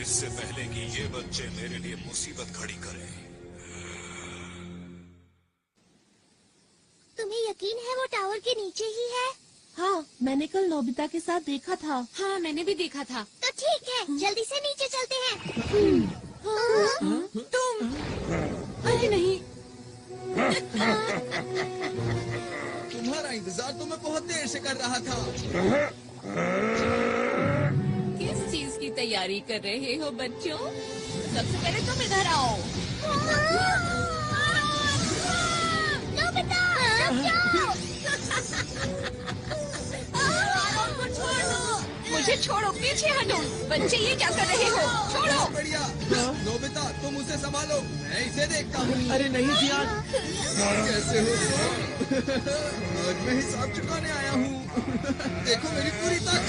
इससे पहले कि ये बच्चे मेरे लिए मुसीबत खड़ी करें। तुम्हें यकीन है वो टावर के नीचे ही है? हाँ, मैंने कल नोबिता के साथ देखा था। हाँ, मैंने भी देखा था। तो ठीक है, जल्दी से नीचे चलते हैं। तुम? अरे नहीं। तुम्हारा इंतजार तो मैं बहुत देर से कर रहा था। किस चीज की तैयारी कर रहे हो बच्चों? सबसे पहले तुम इधर आओ। नोबिता, रुक जाओ। मुझे मुझे छोड़ो, पीछे हटो। बच्चे ये क्या कर रहे हो? छोड़ो। बढ़िया। नोबिता तुम उसे संभालो, मैं इसे देखता हूँ। अरे नहीं जियान, कैसे हो तुम? आज मैं हिसाब चुकाने आया हूँ। देखो मेरी पूरी ताकत।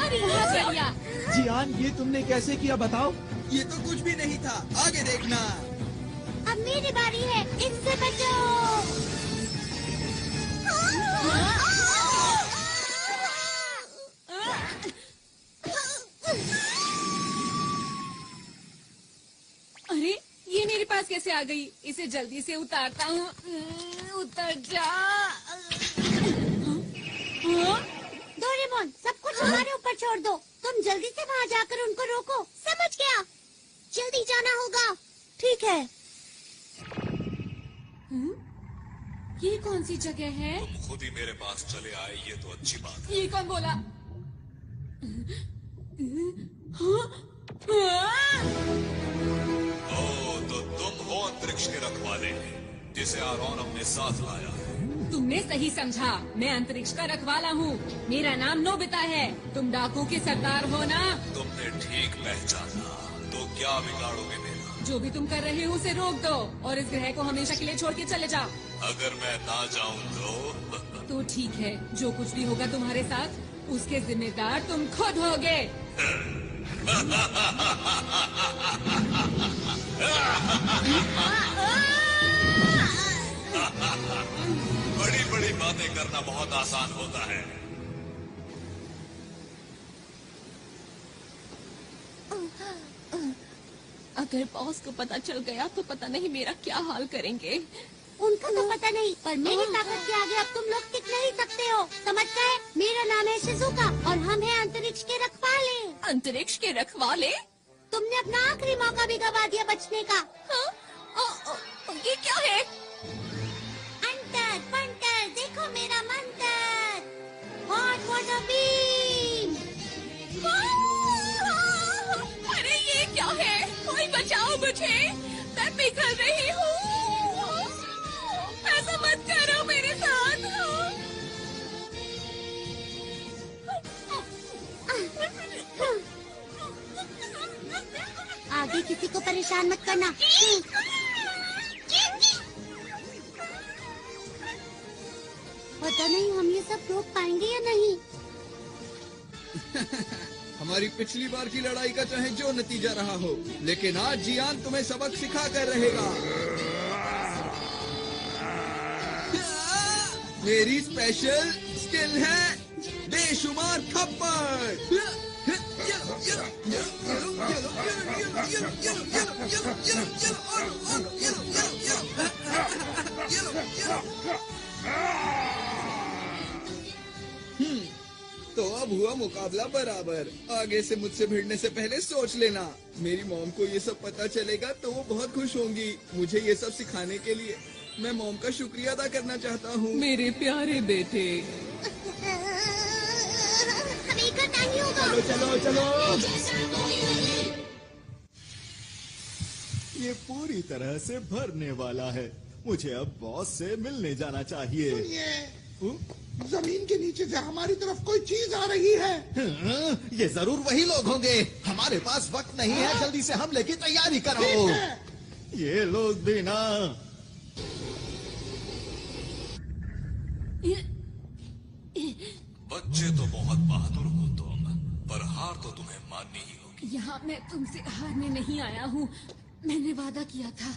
अरे ये क्या किया? जियान ये तुमने कैसे किया बताओ? ये तो कुछ भी नहीं था, आगे देखना। अब मेरी बारी है, इससे बचो। अरे ये मेरे पास कैसे आ गई? इसे जल्दी से उतारता हूँ। उतर जा। डोरेमोन, सब कुछ हमारे ऊपर छोड़ दो। तुम जल्दी से वहाँ जाकर उनको रोको। समझ गया? जल्दी जाना होगा। ठीक है। ये कौन सी जगह है? तुम खुद ही मेरे पास चले आए, ये तो अच्छी बात है। ये कौन बोला? ओ, तो तुम हो अंतरिक्ष के रखवाले, जिसे आरोन अपने साथ लाया है। तुमने सही समझा, मैं अंतरिक्ष का रखवाला हूँ। मेरा नाम नोबिता है। तुम डाकू के सरदार हो ना? तुमने ठीक पहचाना। तो क्या बिगाड़ोगे मेरा? जो भी तुम कर रहे हो उसे रोक दो और इस ग्रह को हमेशा के लिए छोड़ के चले जाओ। अगर मैं ना जाऊँ तो ठीक है, जो कुछ भी होगा तुम्हारे साथ उसके जिम्मेदार तुम खुद होगे। बड़ी बड़ी बातें करना बहुत आसान होता है। अगर बॉस को पता चल गया तो पता नहीं मेरा क्या हाल करेंगे। उनको तो पता नहीं, पर मेरी ताकत के आगे अब तुम लोग टिक नहीं सकते हो। समझ गए? मेरा नाम है शिजुका और हम हैं अंतरिक्ष के रखवाले। अंतरिक्ष के रखवाले? तुमने अपना आखिरी मौका भी गवा दिया बचने का। ये क्या है? अंतर पंटर, देखो मेरा मंत्र। Hot water beam. अरे ये क्या है? कोई बचाओ मुझे, मैं पिघल रही हूँ। ऐसा मत करो मेरे साथ। आगे किसी को परेशान मत करना। पता नहीं हम ये सब रोक पाएंगे या नहीं। हमारी पिछली बार की लड़ाई का चाहे जो नतीजा रहा हो, लेकिन आज जियान तुम्हें सबक सिखा कर रहेगा। मेरी स्पेशल स्किल है बेशुमार थप्पड़। तो अब हुआ मुकाबला बराबर। आगे से मुझसे भिड़ने से पहले सोच लेना। मेरी मॉम को ये सब पता चलेगा तो वो बहुत खुश होंगी। मुझे ये सब सिखाने के लिए मैं मॉम का शुक्रिया अदा करना चाहता हूँ। मेरे प्यारे बेटे। हमें करना ही होगा। चलो चलो चलो। ये पूरी तरह से भरने वाला है। मुझे अब बॉस से मिलने जाना चाहिए। जमीन के नीचे से हमारी तरफ कोई चीज आ रही है। ये जरूर वही लोग होंगे। हमारे पास वक्त नहीं है, जल्दी से हमले की तैयारी करो। ये लोग भी ना। बच्चे तो बहुत बहादुर हो तुम, पर हार तो तुम्हें माननी ही होगी। यहाँ मैं तुमसे हारने नहीं आया हूँ। मैंने वादा किया था,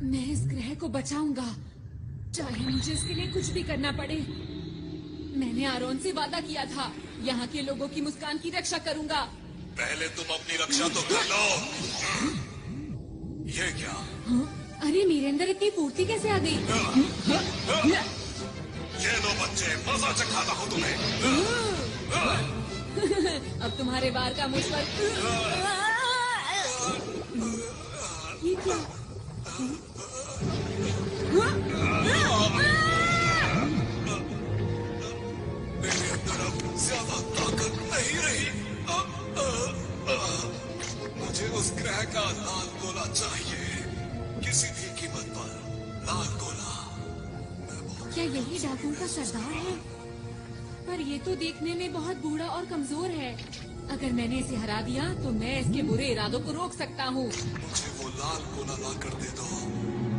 मैं इस ग्रह को बचाऊंगा, चाहे मुझे इसके लिए कुछ भी करना पड़े। मैंने आरोन से वादा किया था, यहाँ के लोगों की मुस्कान की रक्षा करूंगा। पहले तुम अपनी रक्षा तो कर लो। ये क्या? अरे मेरे अंदर इतनी फुर्ती कैसे आ गई? ये लो बच्चे, मजा चखाता हूँ तुम्हें। अब तुम्हारे बार का मुझ पर। ये क्या? मेरे अंदर अब ज्यादा ताकत नहीं रही। मुझे उस ग्रह का लाल गोला चाहिए, किसी भी कीमत पर। लाल गोला। क्या यही डाकुओं का सरदार है? पर ये तो देखने में बहुत बूढ़ा और कमजोर है। अगर मैंने इसे हरा दिया तो मैं इसके बुरे इरादों को रोक सकता हूँ। मुझे वो लाल गोला ला कर दे दो।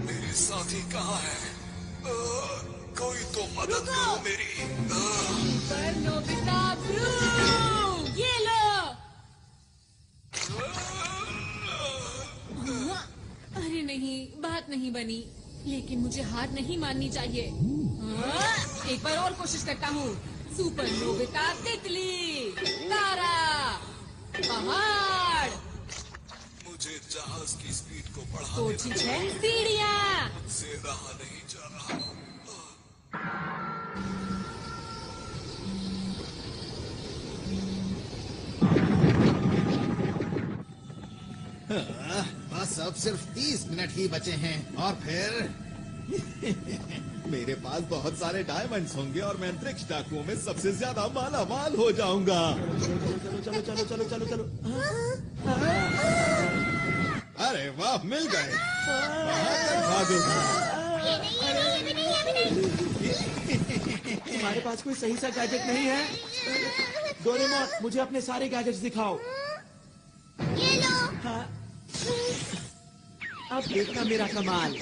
मेरे साथी कहाँ है? कोई तो मदद करो मेरी। पर नोबिता ब्रू, ये लो। अरे नहीं, बात नहीं बनी, लेकिन मुझे हार नहीं माननी चाहिए। एक बार और कोशिश करता हूँ। सुपर नोबिता तितली, तारा, पहाड़। मुझे जहाज की स्पीड को बढ़ाने कोशिश है सीढ़ियाँ। से रहा नहीं जा रहा। बस अब सिर्फ 30 मिनट ही बचे हैं और फिर मेरे पास बहुत सारे डायमंड्स होंगे और मैं अंतरिक्ष डाकुओं में सबसे ज्यादा माला माल हो जाऊंगा। चलो चलो चलो चलो चलो चलो। अरे वाह, मिल गए। वहाँ तक भागोगे। तुम्हारे पास कोई सही सा गैजेट नहीं है? डोरेमोन, मुझे अपने सारे गैजेट्स दिखाओ। ये लो। हाँ। अब देखना मेरा कमाल।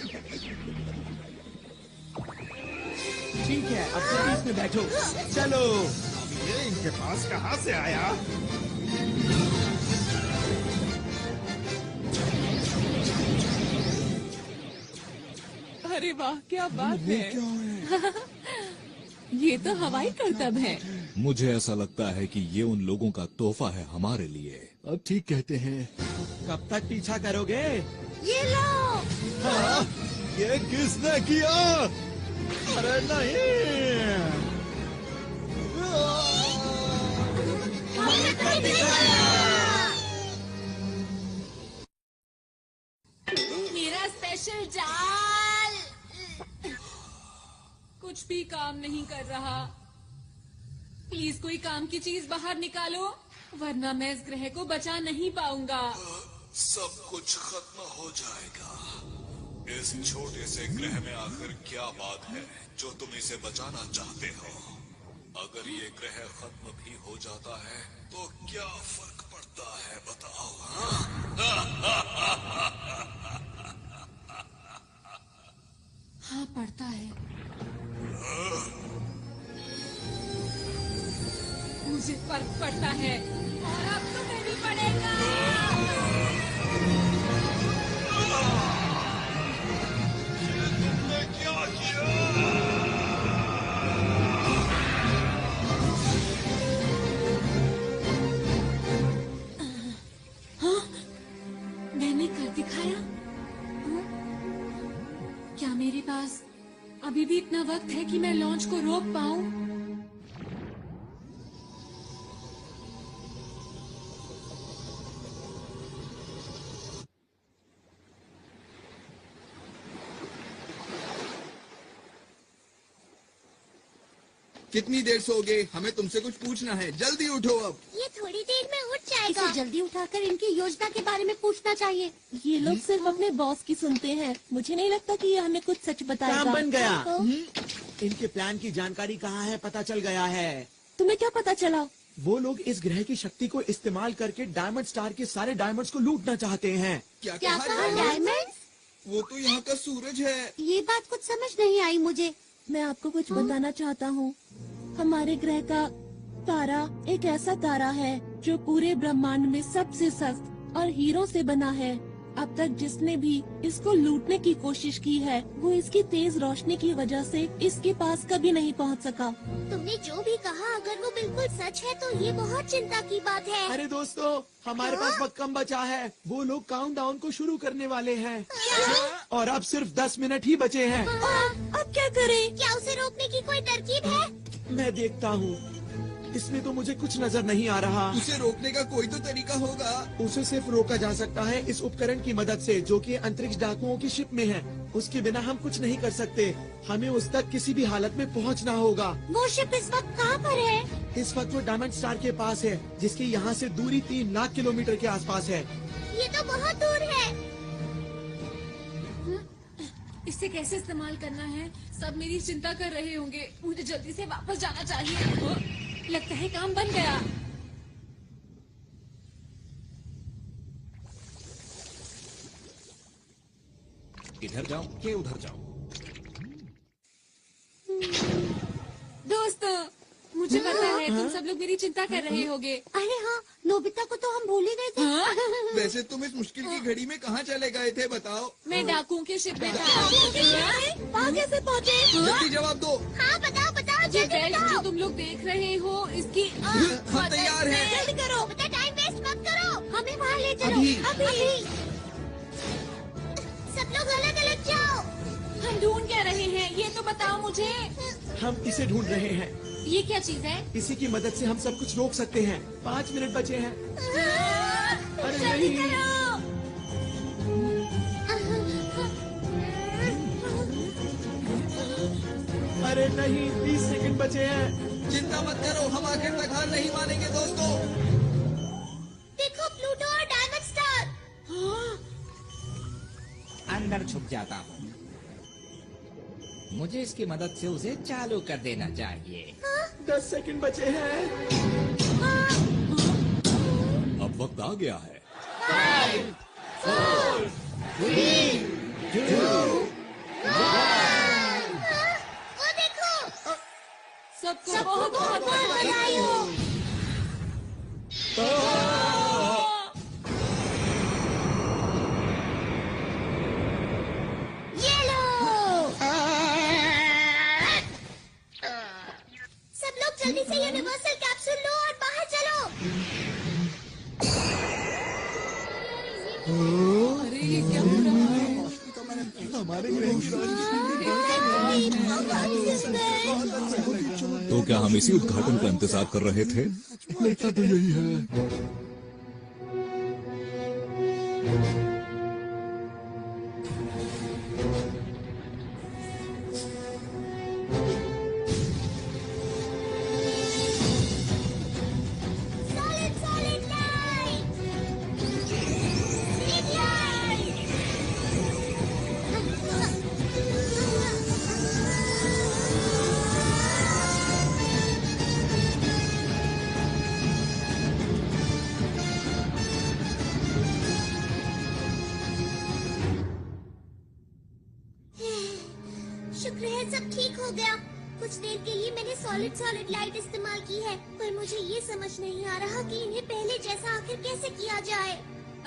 ठीक है, अब तुम इसमें बैठो। चलो। ये इनके पास कहाँ से आया? अरे वाह, क्या बात है। ये तो हवाई करतब है। मुझे ऐसा लगता है कि ये उन लोगों का तोहफा है हमारे लिए। अब ठीक कहते हैं। कब तक पीछा करोगे? ये लो। हाँ, ये किसने किया? अरे नहीं। मेरा स्पेशल जाल कुछ भी काम नहीं कर रहा। प्लीज कोई काम की चीज बाहर निकालो, वरना मैं इस ग्रह को बचा नहीं पाऊंगा। सब कुछ खत्म हो जाएगा। इस छोटे से ग्रह में आखिर क्या बात है जो तुम इसे बचाना चाहते हो? अगर ये ग्रह खत्म भी हो जाता है तो क्या फर्क पड़ता है, बताओ? हाँ, पड़ता है। मुझे फर्क पड़ता है और अब तुम्हें भी पड़ेगा। तुमने क्या किया? हाँ, मैंने कर दिखाया। क्या मेरे पास अभी भी इतना वक्त है कि मैं लॉन्च को रोक पाऊं? कितनी देर सोगे? हमें तुमसे कुछ पूछना है, जल्दी उठो अब। ये थोड़ी देर में उठ जाएगा। इसे जल्दी उठाकर इनकी योजना के बारे में पूछना चाहिए। ये लोग सिर्फ अपने बॉस की सुनते हैं। मुझे नहीं लगता कि ये हमें कुछ सच बताएगा। काम बन गया। इनके प्लान की जानकारी कहाँ है, पता चल गया है। तुम्हें क्या पता चला? वो लोग इस ग्रह की शक्ति को इस्तेमाल करके डायमंड स्टार के सारे डायमंड्स को लूटना चाहते हैं। क्या क्या कहा? डायमंड्स? वो तो यहाँ का सूरज है। ये बात कुछ समझ नहीं आई मुझे। मैं आपको कुछ बताना चाहता हूँ। हमारे ग्रह का तारा एक ऐसा तारा है जो पूरे ब्रह्मांड में सबसे सख्त और हीरो से बना है। अब तक जिसने भी इसको लूटने की कोशिश की है वो इसकी तेज रोशनी की वजह से इसके पास कभी नहीं पहुंच सका। तुमने जो भी कहा अगर वो बिल्कुल सच है तो ये बहुत चिंता की बात है। अरे दोस्तों, हमारे पास वक्त कम बचा है। वो लोग काउंटडाउन को शुरू करने वाले हैं और अब सिर्फ 10 मिनट ही बचे हैं। अब क्या करें? क्या उसे रोकने की कोई तरकीब है? मैं देखता हूँ। इसमें तो मुझे कुछ नजर नहीं आ रहा। उसे रोकने का कोई तो तरीका होगा। उसे सिर्फ रोका जा सकता है इस उपकरण की मदद से जो कि अंतरिक्ष डाकुओं की शिप में है। उसके बिना हम कुछ नहीं कर सकते। हमें उस तक किसी भी हालत में पहुंचना होगा। वो शिप इस वक्त कहाँ पर है? इस वक्त वो डायमंड स्टार के पास है, जिसकी यहाँ से दूरी 3 लाख किलोमीटर के आसपास है। ये तो बहुत दूर है। इसे कैसे इस्तेमाल करना है, सब मेरी चिंता कर रहे होंगे। मुझे जल्दी से वापस जाना चाहिए। लगता है काम बन गया। इधर जाओ कि उधर जाओ? दोस्तों, मुझे पता है तुम सब लोग मेरी चिंता कर रहे होगे। अरे हाँ, नोबिता को तो हम भूल ही गए थे। वैसे तुम इस मुश्किल की घड़ी में कहाँ चले गए थे बताओ? मैं डाकुओं के शिप में था। वहाँ कैसे पहुँचे? जल्दी जवाब दो। हाँ बताओ बताओ ये जल्दी बेल्ट बताओ। जो तुम लोग देख रहे हो इसकी हम तैयार हैं। जल्दी करो, बता टाइम वेस्ट मत करो। हमें वहाँ ले चलो। अभी। अभी। सब लोग अलग अलग जाओ। हम ढूंढ क्या रहे हैं ये तो बताओ मुझे। हम इसे ढूंढ रहे हैं। ये क्या चीज है? इसी की मदद से हम सब कुछ रोक सकते हैं। 5 मिनट बचे हैं। अरे जल्दी नहीं। करो। अरे नहीं, 20 सेकंड बचे हैं। चिंता मत करो, हम आखिर तक हार नहीं मानेंगे दोस्तों। देखो प्लूटो और डायमंड स्टार। अंदर छुप जाता हूँ। मुझे इसकी मदद से उसे चालू कर देना चाहिए। 10 सेकंड बचे हैं। अब वक्त आ गया है। 5, 4, 3, 2, 1। वो देखो। सबको बहुत बहुत बधाई हो। ये लो। सब लोग जल्दी से यूनिवर्सल कैप्सूल लो और बाहर चलो। अरे ये क्या हो रहा है? हमारे ग्रह की तो क्या हम इसी उद्घाटन का इंतजार कर रहे थे? लगता तो यही है। Solid, solid light. Big light. शुक्र है सब ठीक हो गया। कुछ देर के लिए मैंने सॉलिड लाइट इस्तेमाल की है, पर मुझे ये समझ नहीं आ रहा कि इन्हें पहले जैसा आखिर कैसे किया जाए।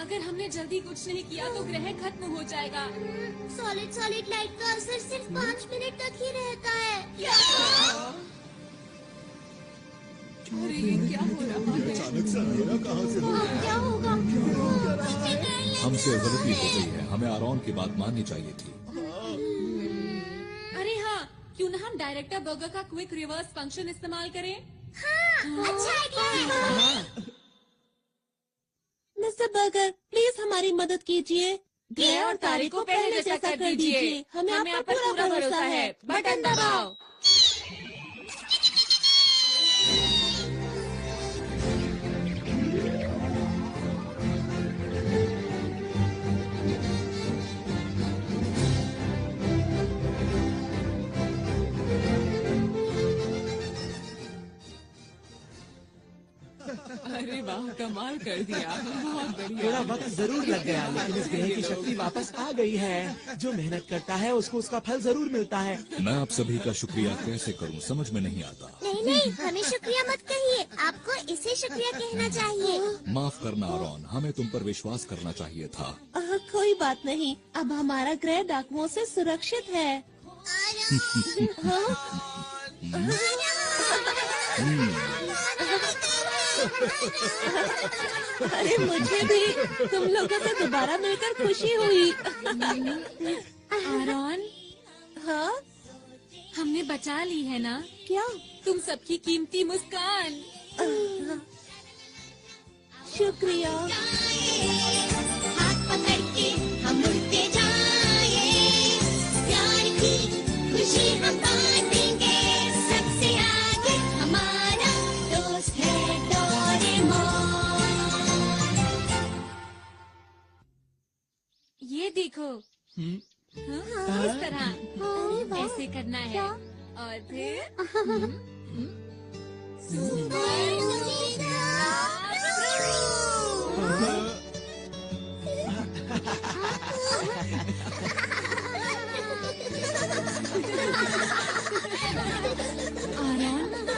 अगर हमने जल्दी कुछ नहीं किया तो ग्रह खत्म हो जाएगा। सॉलिड लाइट का असर सिर्फ 5 मिनट तक ही रहता है। अरे ये क्या हो रहा है? अचानक से अंधेरा कहाँ से हो अब क्या होगा? हमसे गलती हो गई है, हमें आरोन की बात माननी चाहिए थी। अरे हाँ, क्यों ना हम डायरेक्टर बर्गर का क्विक रिवर्स फंक्शन इस्तेमाल करें? हाँ, अच्छा आइडिया है। मिस्टर बर्गर, प्लीज हमारी मदद कीजिए। ग्रह और तारे को पहले जैसा कर दीजिए। हमें आप पर पूरा भरोसा है। बटन दबाओ। अरे वाह, कमाल कर दिया, बहुत बढ़िया। थोड़ा वक्त जरूर लग गया, लेकिन इस ग्रह की शक्ति वापस आ गई है। जो मेहनत करता है उसको उसका फल जरूर मिलता है। मैं आप सभी का शुक्रिया कैसे करूं, समझ में नहीं आता। नहीं, हमें शुक्रिया मत कहिए, आपको इसे शुक्रिया कहना चाहिए। माफ करना आरोन, हमें तुम पर विश्वास करना चाहिए था। कोई बात नहीं, अब हमारा ग्रह डाकुओं से सुरक्षित है। अरे मुझे भी तुम लोगों से दोबारा मिलकर खुशी हुई। आरोन, हाँ, हमने बचा ली है ना? क्या? तुम सबकी कीमती मुस्कान। शुक्रिया। हाथ पकड़ के हम उड़ते जाएं, प्यार की खुशी हम बांटेंगे। सबसे आगे हमारा दोस्त है डोरेमोन। ये देखो, हाँ, इस तरह ऐसे करना है और फिर आरॉन,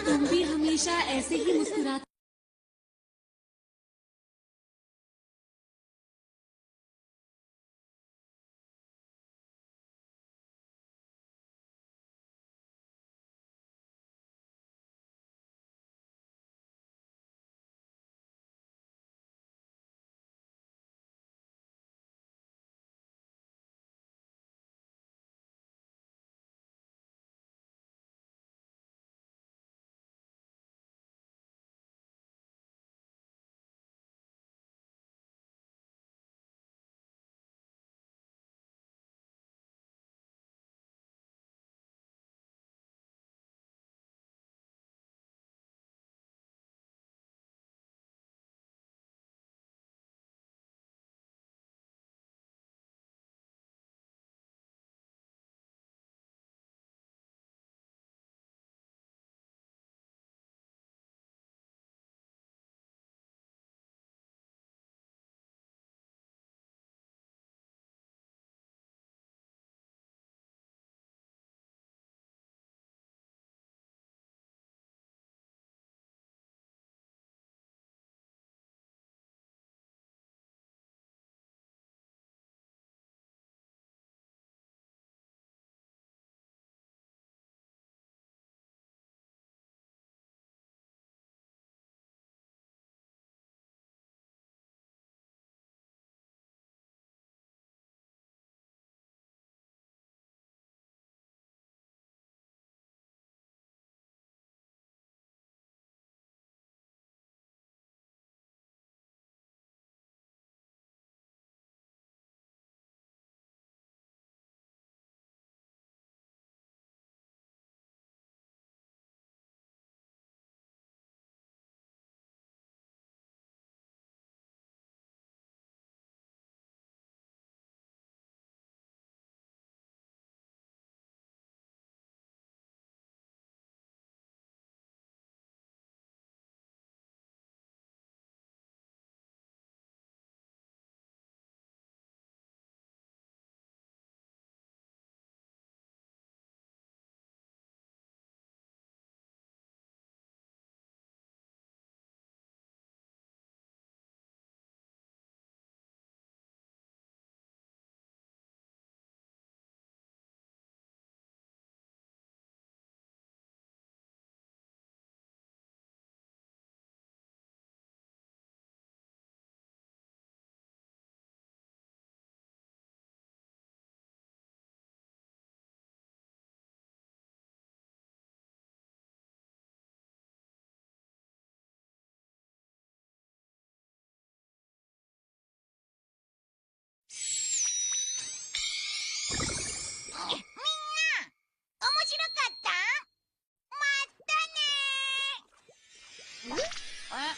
तुम भी हमेशा ऐसे ही मुस्कुराते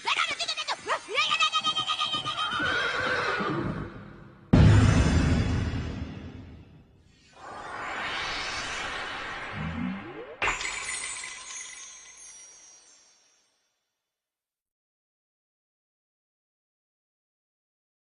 Let